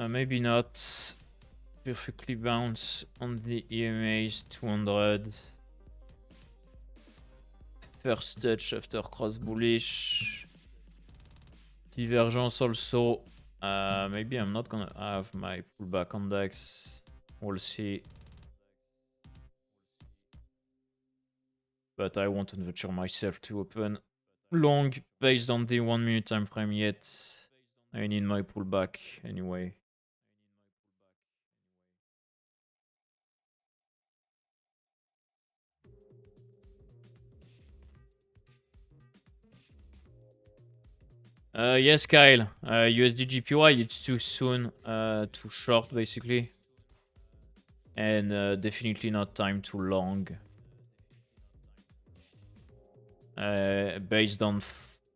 Maybe not perfectly bounce on the EMA's 200. First touch after cross bullish. Divergence also. Maybe I'm not gonna have my pullback on DAX. We'll see. But I won't venture myself to open long based on the 1 minute time frame yet. I need my pullback anyway. Yes, Kyle. USD GPY, it's too soon to short, basically. And definitely not time too long. Based on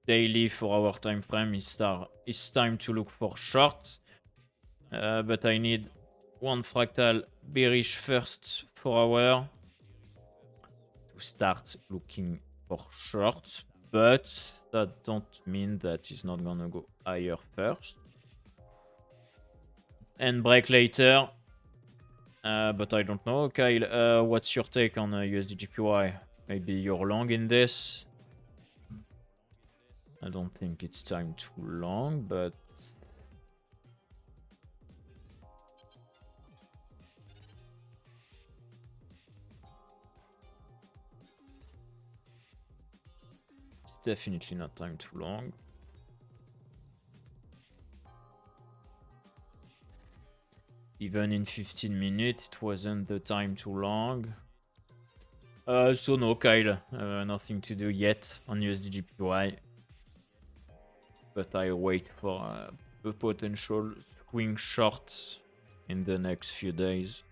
daily 4-hour time frame, it's time to look for short. But I need one fractal bearish first 4-hour to start looking for shorts. But that don't mean that it's not gonna go higher first and break later. But I don't know. Kyle, what's your take on USD GPY? Maybe you're long in this. I don't think it's time too long, but it's definitely not time too long. Even in 15 minutes, it wasn't the time too long. So no, Kyle, nothing to do yet on USD GPY. But I wait for a potential swing short in the next few days.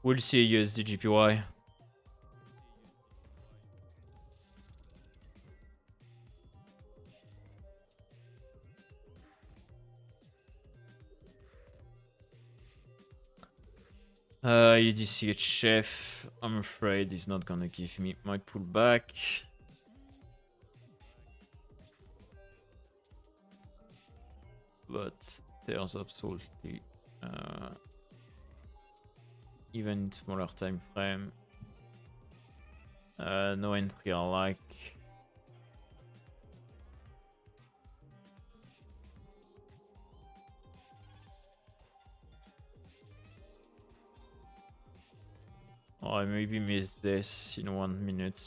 We'll see USD GPY. UDCHF, I'm afraid he's not gonna give me my pullback. But there's absolutely even in smaller time frame no entry I like. Oh, I maybe missed this in 1 minute.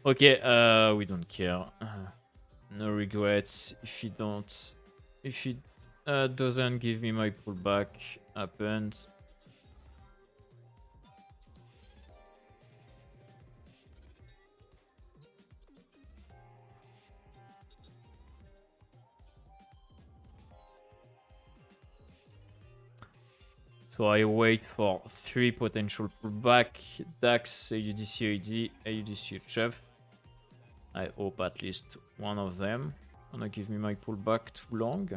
Okay, we don't care. No regrets. If it doesn't give me my pullback, happens. So I wait for 3 potential pullback: DAX, AUDCAD, AUDCHF. I hope at least one of them gonna give me my pullback too long.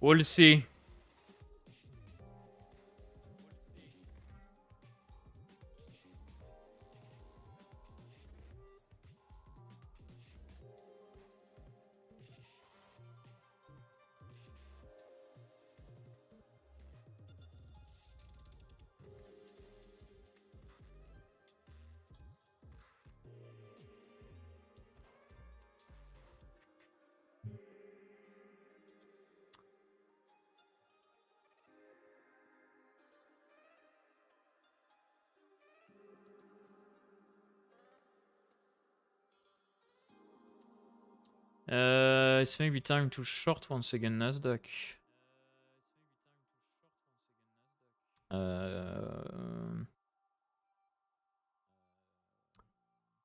We'll see. It's maybe time to short once again Nasdaq.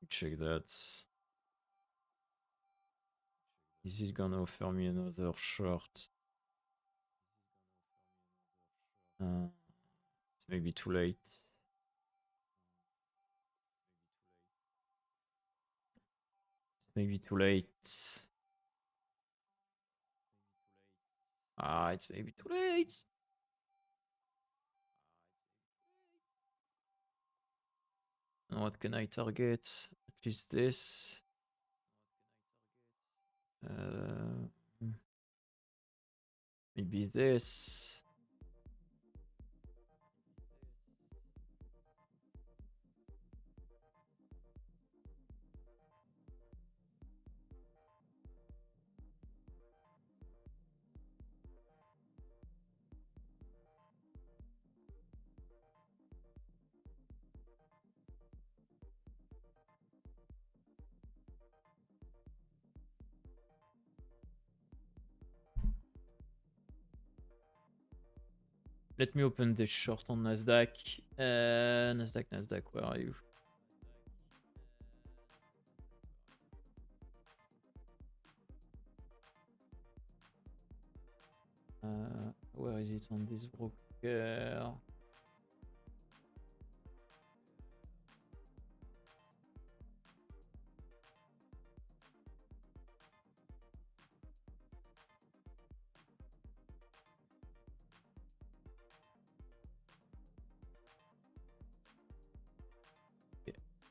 Check that. Is it gonna offer me another short? It's maybe too late. It's maybe too late. It's maybe too late. And what can I target? At least this. Maybe this. Let me open this short on Nasdaq. Nasdaq, where are you? Where is it on this broker?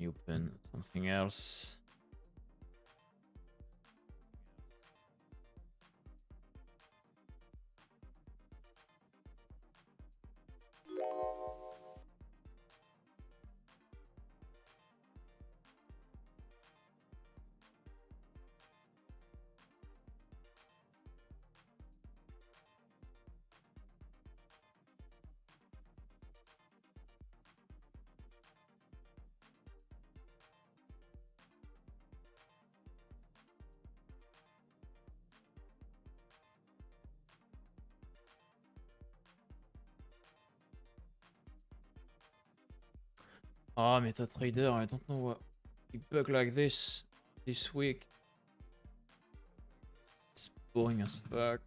Open something else. MetaTrader, I don't know what a bug like this week. It's boring as fuck.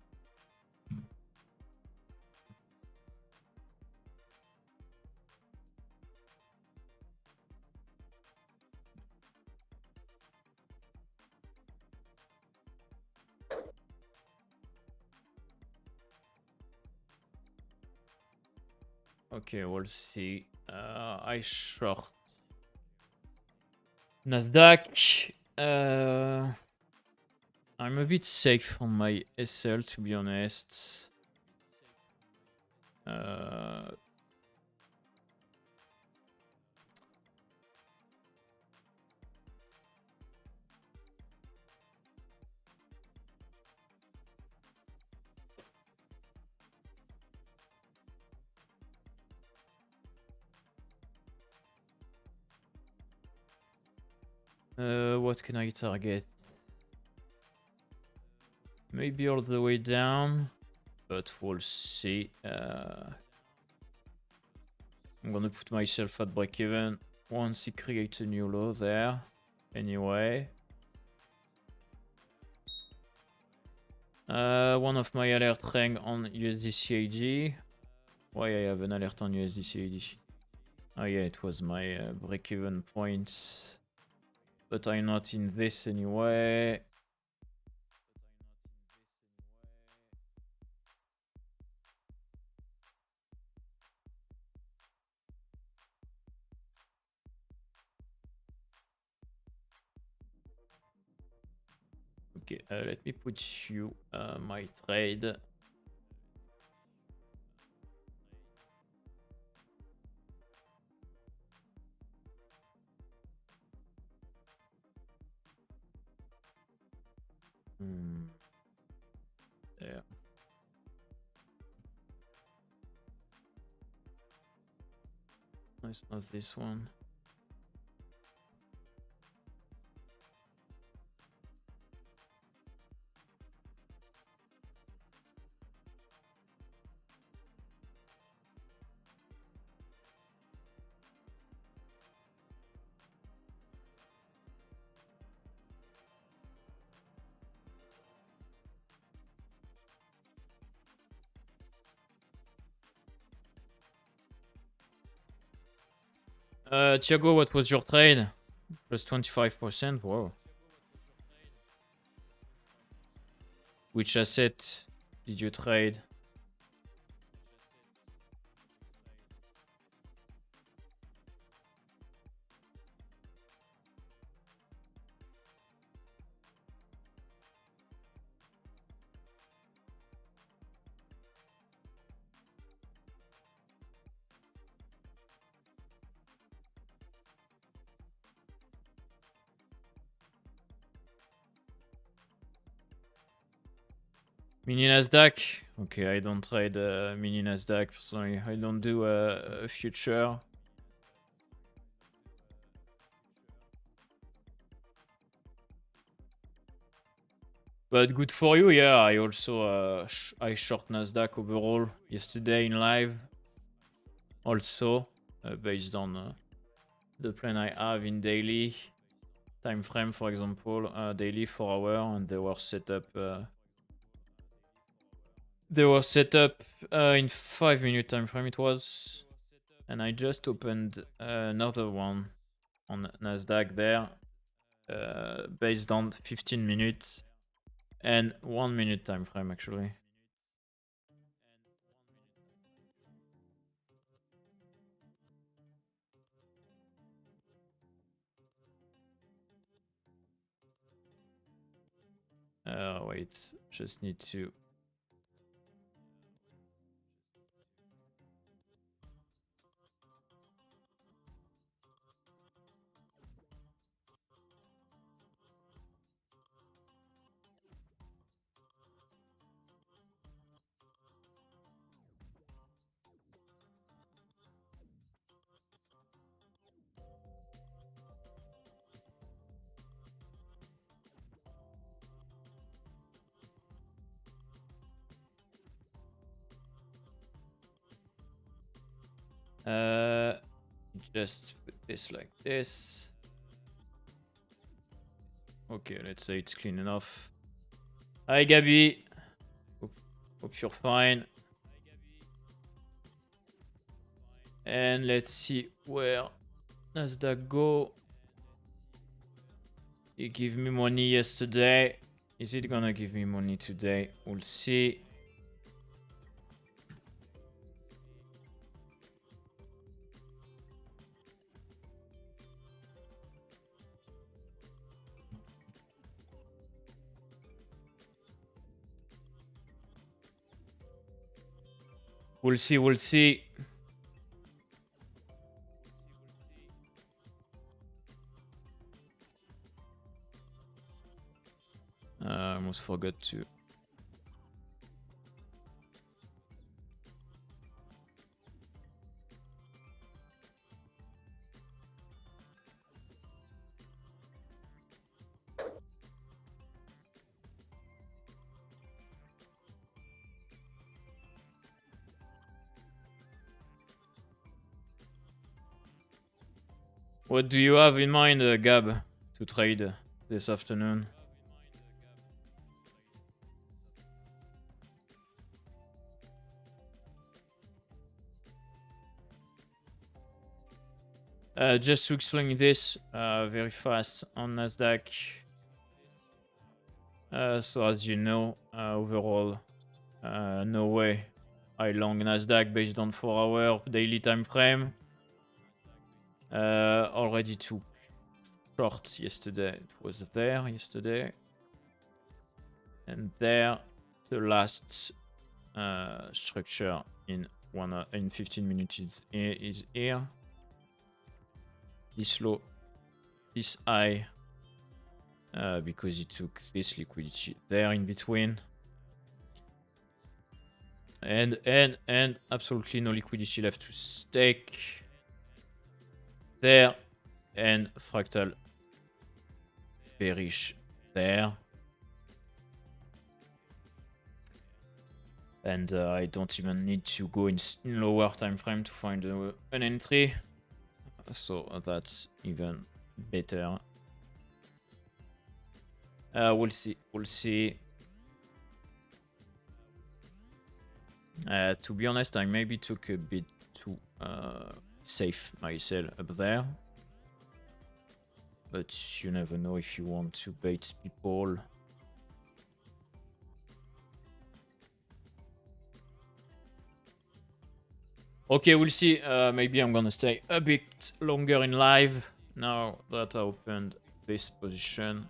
Okay, we'll see. I short Nasdaq. I'm a bit safe on my SL, to be honest. What can I target? Maybe all the way down, but we'll see. I'm gonna put myself at break even once he creates a new low there. Anyway. One of my alert rang on USDCAD. Why I have an alert on USDCAD? Oh yeah, it was my break-even points. But I'm not in this anyway. Okay, let me put you my trade. There. No, it's not this one. Thiago, what was your trade? Plus 25%. Wow. Which asset did you trade? Mini Nasdaq. Okay, I don't trade mini Nasdaq personally. I don't do a future. But good for you, yeah. I also I short Nasdaq overall yesterday in live. Also, based on the plan I have in daily time frame, for example, daily 4 hour, and they were set up. They were set up in 5-minute time frame. It was, and I just opened another one on Nasdaq there, based on 15 minutes and 1 minute time frame actually. Wait, just need to. Just put this like this. Okay, let's say it's clean enough. Hi, Gabby. Hope you're fine. And let's see where Nasdaq go. He gave me money yesterday. Is it gonna give me money today? We'll see. We'll see, we'll see. I almost forgot to. What do you have in mind, Gab, to trade this afternoon? Just to explain this very fast on Nasdaq. So as you know, overall, no way I long Nasdaq based on 4-hour daily time frame. Already took short yesterday. It was there yesterday. And there, the last structure in 15 minutes is here. This low, this high, because it took this liquidity there in between. And absolutely no liquidity left to stake. There, and fractal bearish there. And I don't even need to go in lower time frame to find an entry. So that's even better. We'll see. We'll see. To be honest, I maybe took a bit too safe myself up there. But you never know if you want to bait people. Okay, we'll see. Maybe I'm gonna stay a bit longer in live now that I opened this position.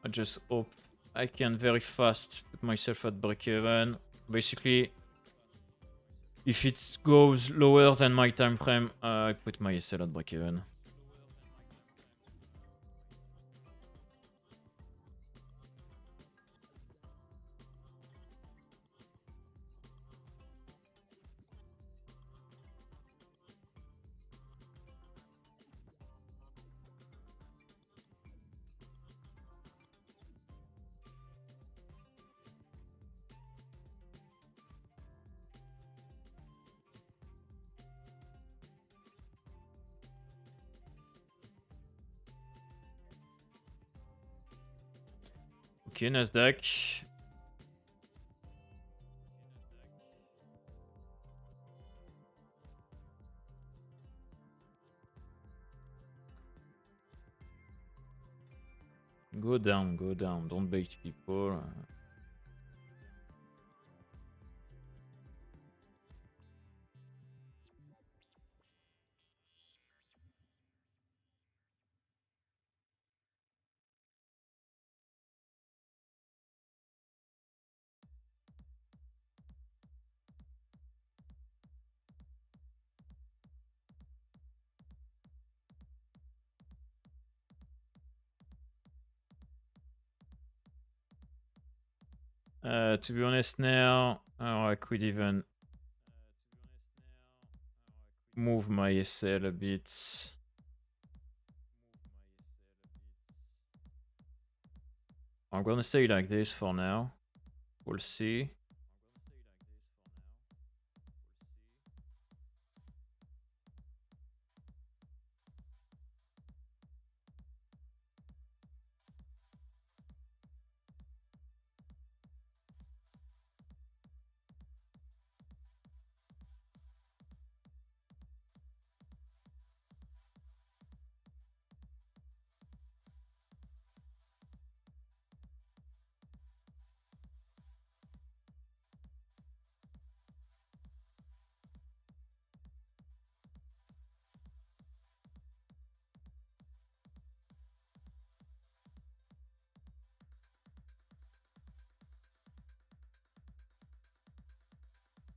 I just hope I can very fast put myself at break-even. Basically, if it goes lower than my time frame, I put my SL at break-even. Okay, Nasdaq. Go down, go down. Don't bait people. To be honest now, I could even move my SL a bit. I'm gonna stay like this for now. We'll see.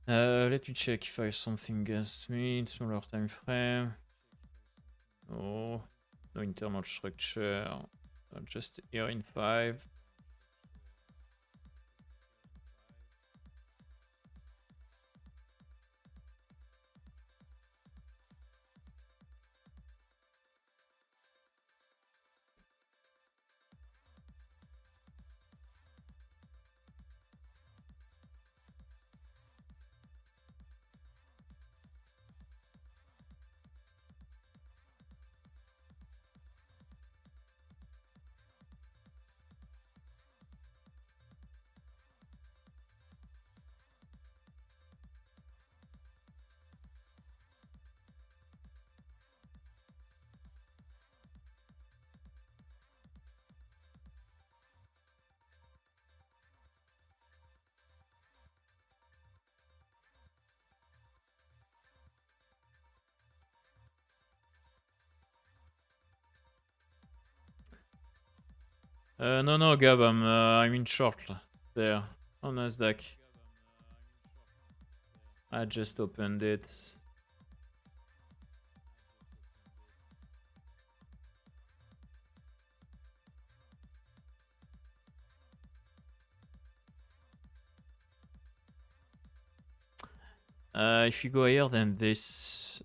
Let me check if I have something against me in smaller time frame. No, no internal structure. Just here in 5. No, Gab, I'm in short there on Nasdaq. I just opened it. If you go higher than this,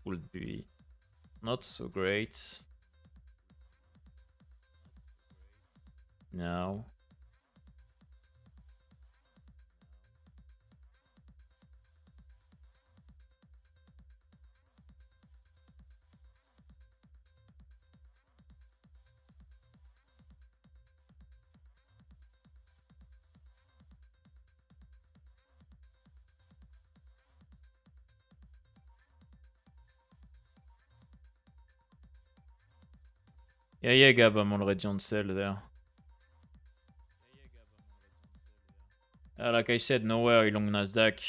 would be not so great. Now. Yeah, Gab, I'm already on sale there. Like I said, nowhere along Nasdaq.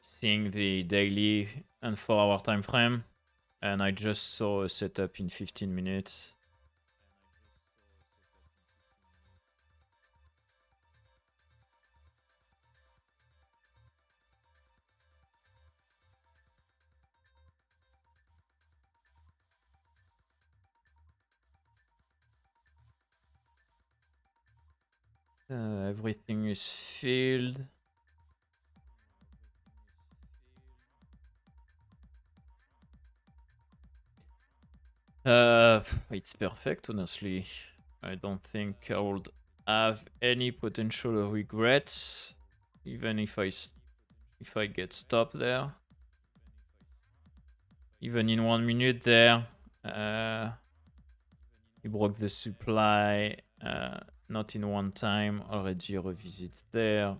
Seeing the daily and 4-hour time frame, and I just saw a setup in 15 minutes. Everything is filled. It's perfect, honestly. I don't think I would have any potential regrets, even if I get stopped there. Even in 1 minute there, he broke the supply. Not in one time. Already revisit there.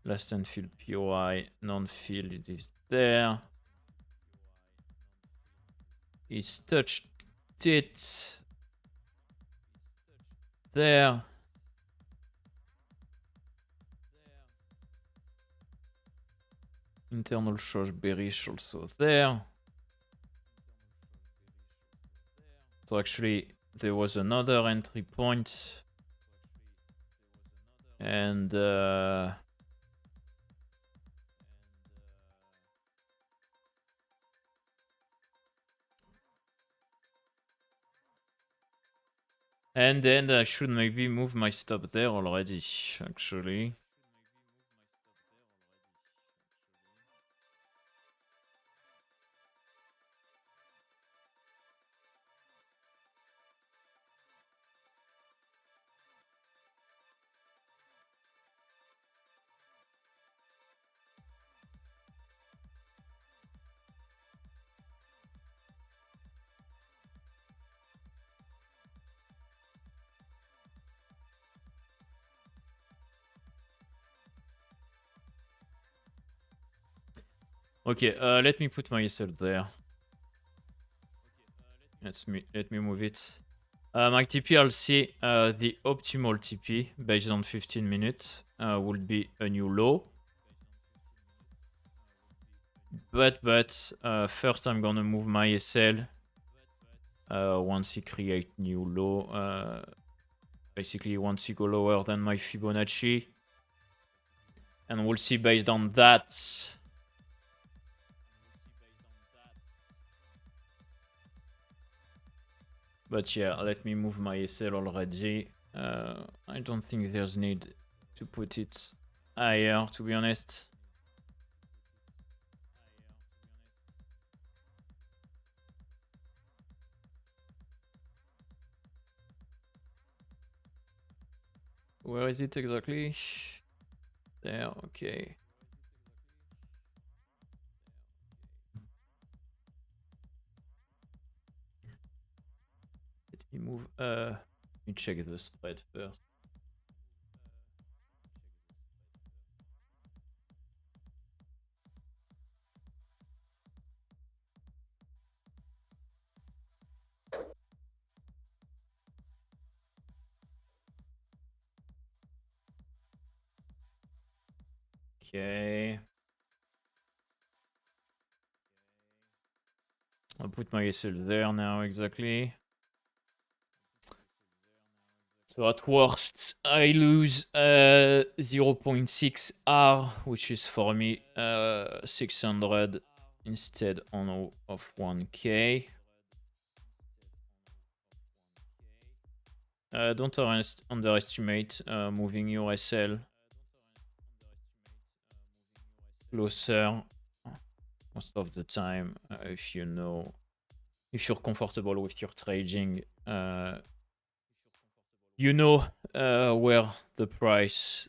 Last unfilled POI, non-filled it is there. He's touched it there. Internal shows bearish also there. So actually there was another entry point. And then I should maybe move my stop there already, actually. Okay, let me put my SL there. Let me move it. My TP, I'll see the optimal TP based on 15 minutes would be a new low. But first I'm gonna move my SL once he create new low. Basically once he go lower than my Fibonacci. And we'll see based on that. But yeah, let me move my SL already. I don't think there's need to put it higher, to be honest. Where is it exactly? There, okay. Let me move, let me check the spread first. Okay. I'll put my SL there now, exactly. So at worst, I lose 0.6 R, which is for me 600 instead of 1K. Don't underestimate moving your SL closer most of the time. If you're comfortable with your trading, you know where the price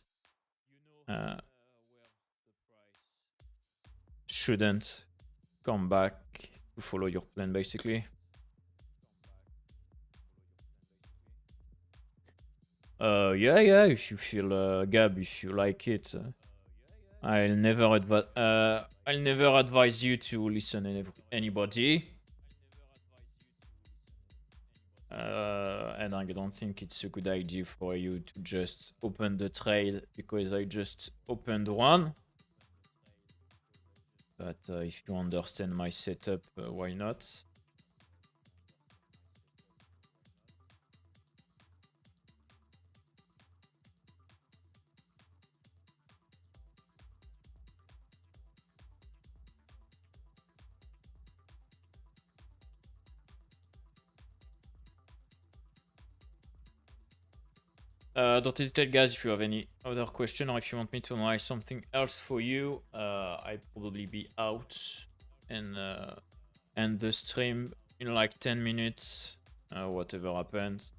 shouldn't come back to follow your plan, basically. Yeah, if you feel Gab, if you like it, I'll never advise you to listen to anybody. And I don't think it's a good idea for you to just open the trade because I just opened one. But if you understand my setup, why not? Don't hesitate, guys, if you have any other question or if you want me to analyze something else for you. I'd probably be out and end the stream in like 10 minutes, whatever happens.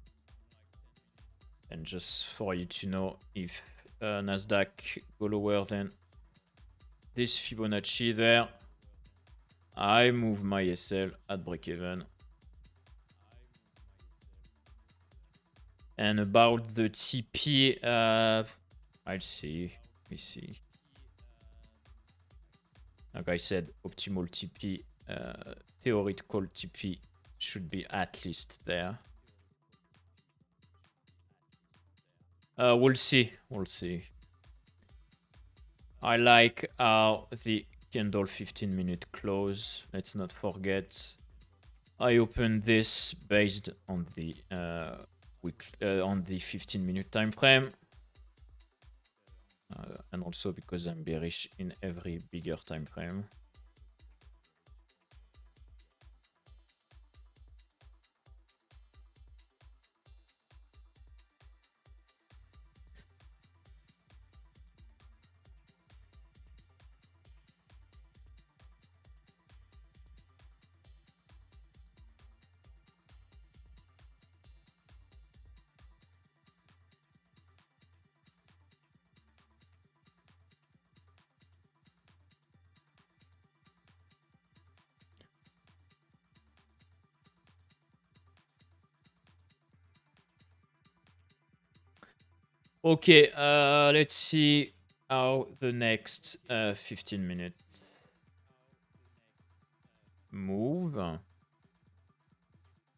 And just for you to know, if Nasdaq go lower than this Fibonacci there, I move my SL at break-even. And about the TP, I'll see. We see. Like I said, optimal TP, theoretical TP should be at least there. We'll see. We'll see. I like how the candle 15-minute close. Let's not forget. I opened this based on the on the 15-minute time frame. And also because I'm bearish in every bigger time frame. Okay, let's see how the next 15 minutes move.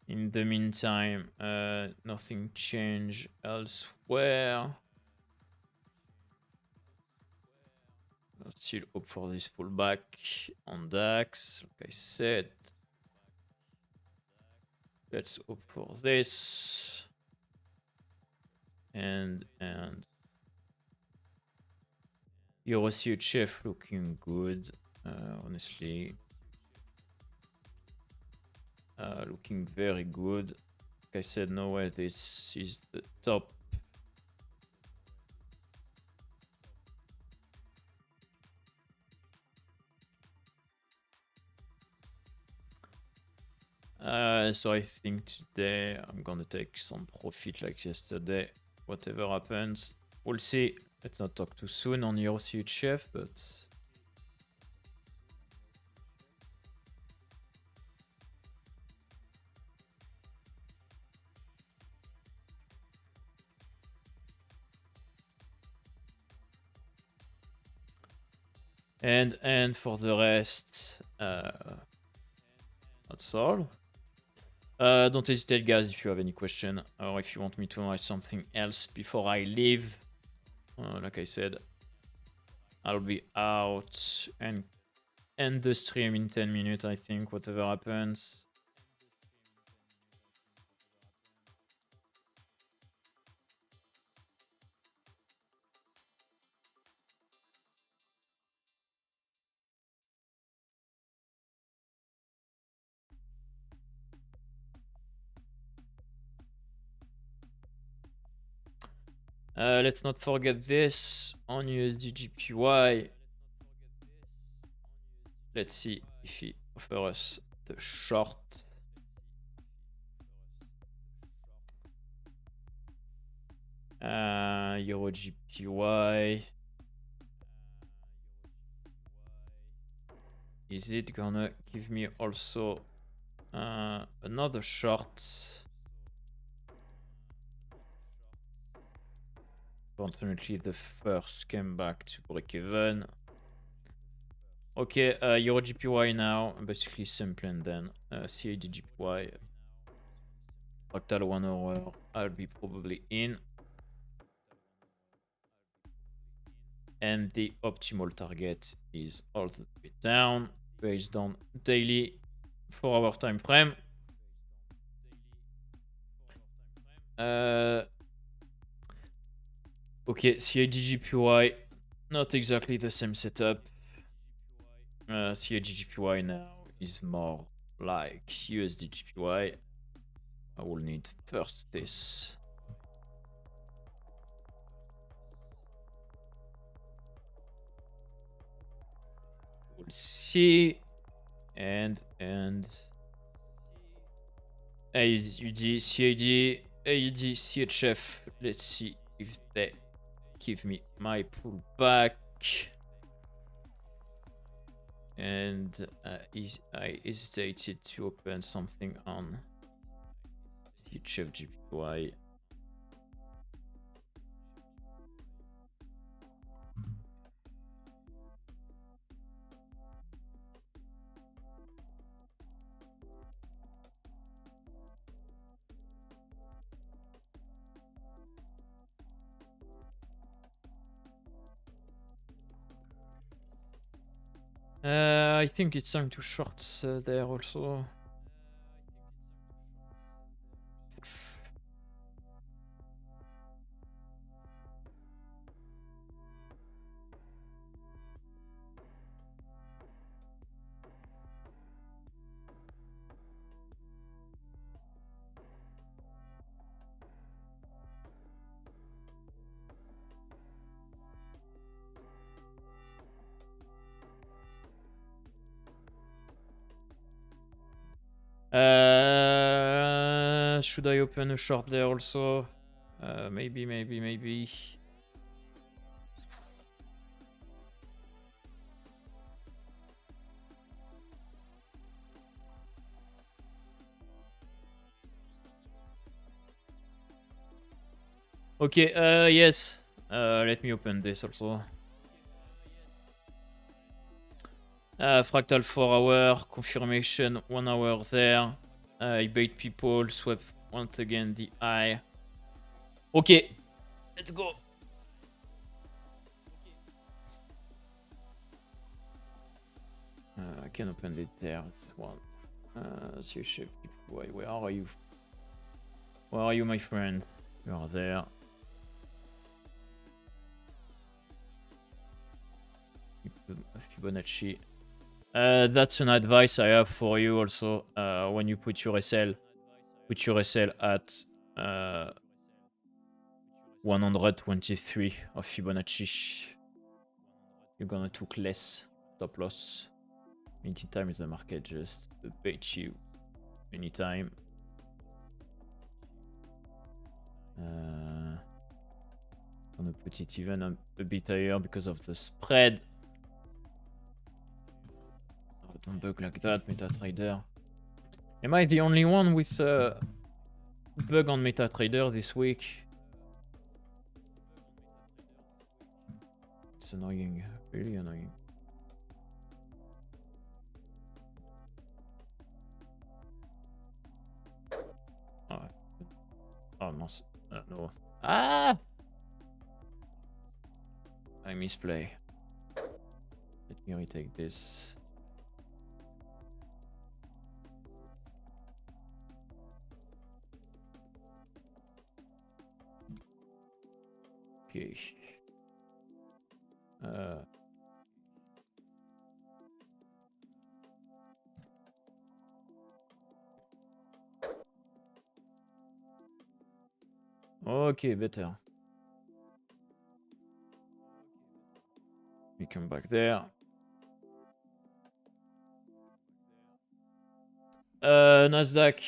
In the meantime, nothing changed elsewhere. Still hope for this pullback on DAX, like I said. Let's hope for this. And Euro CHF looking good, honestly. Looking very good. Like I said, nowhere this is the top. So I think today I'm gonna take some profit like yesterday. Whatever happens, we'll see. Let's not talk too soon on Euro CHF, but and for the rest, that's all. Don't hesitate, guys, if you have any question or if you want me to analyze something else before I leave. Like I said, I'll be out and end the stream in 10 minutes, I think, whatever happens. Let's not forget this on USD GPY. Let's see if he offers us the short. Euro GPY. Is it gonna give me also another short? Unfortunately, the first came back to break even. Okay, Euro GPY now, basically same plan then. CAD GPY, Fractal 1 hour, I'll be probably in. And the optimal target is all the way down based on daily 4-hour time frame. Okay, CAD GPY, not exactly the same setup. CAD GPY now is more like USD GPY. I will need first this. We'll see. And AUD, CAD, AUD, CHF. Let's see if they give me my pullback. And I hesitated to open something on CHF GPY. I think it's time to short there also. Should I open a short there also? Maybe. Okay, yes. Let me open this also. Fractal 4 hour, confirmation 1 hour there. I bait people, swap once again the eye. Okay, let's go. I can open it there. It's one. CHF, where are you? Where are you, my friend? You are there. Fibonacci. That's an advice I have for you also. When you put your SL at 123 of Fibonacci. You're gonna take less stop loss. Anytime the market just bait you. Anytime. Gonna put it even a bit higher because of the spread. Oh, don't bug like that, MetaTrader. Am I the only one with bug on MetaTrader this week? It's annoying, really annoying. Oh no, no. Ah! I misplay. Let me retake this. Okay. Okay, better. We come back there. Nasdaq.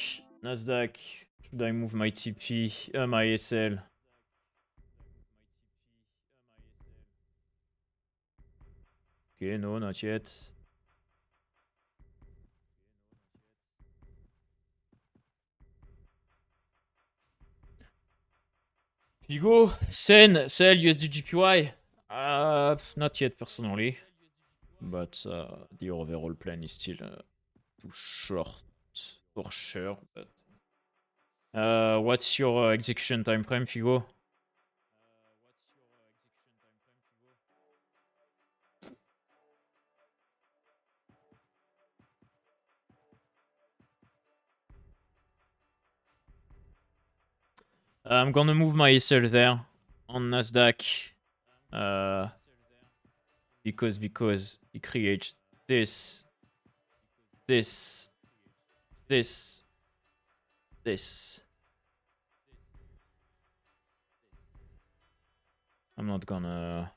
Should I move my TP? My SL. Okay, no, not yet. Figo, sell USD GPY. Not yet personally, but the overall plan is still too short for sure. But what's your execution time frame, Figo? I'm gonna move my SL there on Nasdaq because it creates this. I'm not gonna.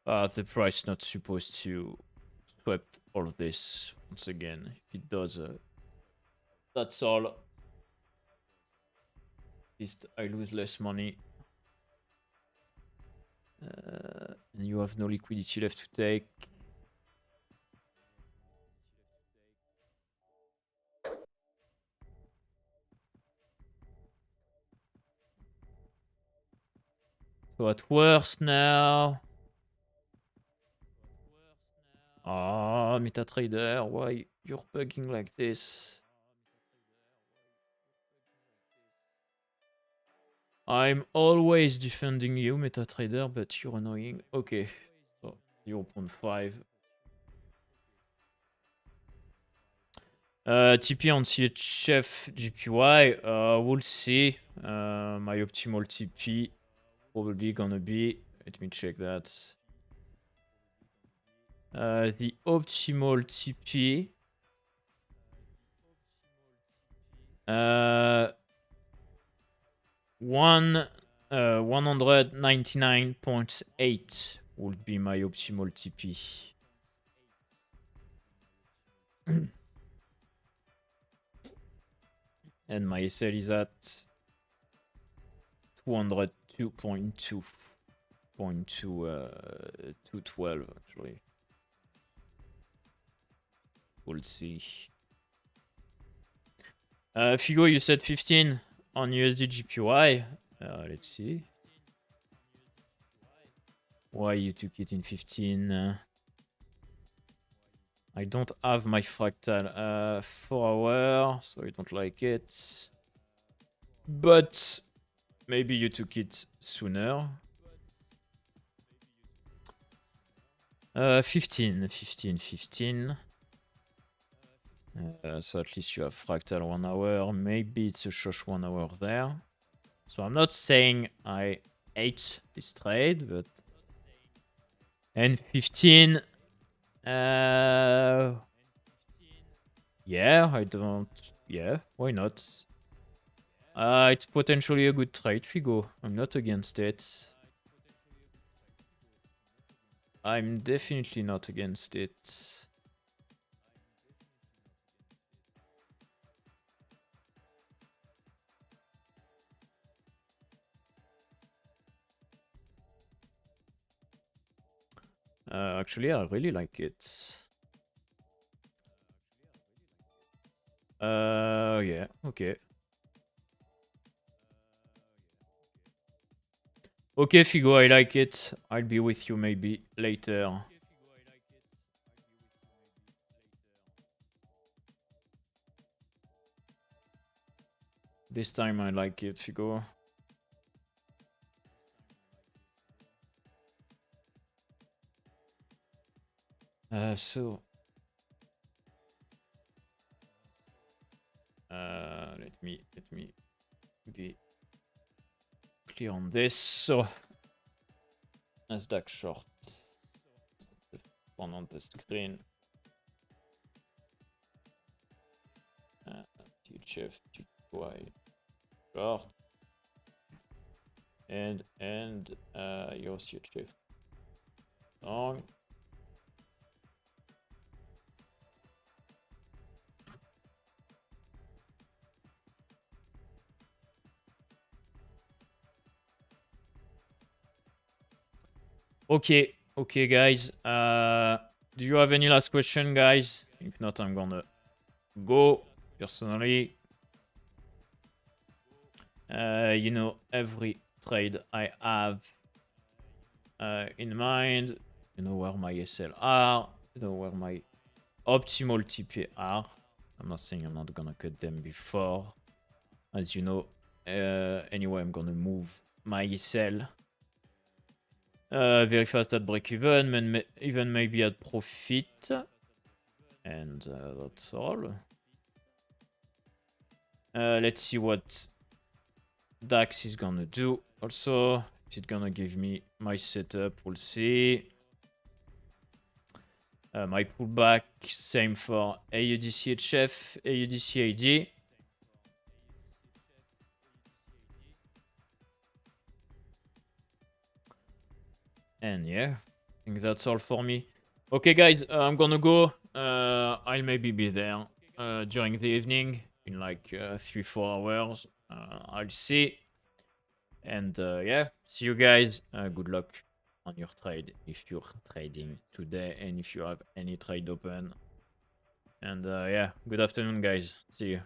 The price not supposed to swept all of this once again. If it does, that's all. At least I lose less money. And you have no liquidity left to take. So at worst now. Ah, MetaTrader, why you're bugging like this? I'm always defending you, MetaTrader, but you're annoying. Okay, so 0.5. TP on CHF GPY, we'll see. My optimal TP probably gonna be, let me check that. The optimal TP. 199.8 would be my optimal TP. And my SL is at 202.2.212 actually. We'll see. Figo, you said 15 on USD GPY. Let's see. Why you took it in 15? I don't have my fractal 4 hour, so I don't like it. But maybe you took it sooner. 15. So at least you have fractal 1 hour. Maybe it's a Shosh 1 hour there. So I'm not saying I hate this trade, but... And 15... yeah, I don't... Yeah, why not? It's potentially a good trade, Figo. I'm not against it. I'm definitely not against it. Actually, I really like it. Yeah, okay. Okay, Figo, I like it. I'll be with you maybe later. This time I like it, Figo. So... let me be clear on this. So Nasdaq short. One on the screen. THF, TY short. And your THF long. Okay, guys. Do you have any last question, guys? If not, I'm gonna go personally. You know, every trade I have in mind, you know where my SL are, you know where my optimal TP are. I'm not saying I'm not gonna cut them before. As you know, anyway, I'm gonna move my SL very fast at break even, even maybe at profit. And that's all. Let's see what DAX is gonna do. Also, is it gonna give me my setup? We'll see. My pullback, same for AUDCHF, AUDCAD. And yeah, I think that's all for me. Okay, guys, I'm gonna go. I'll maybe be there during the evening in like 3-4 hours. I'll see. And yeah, see you guys. Good luck on your trade if you're trading today and if you have any trade open. And yeah, good afternoon, guys. See you.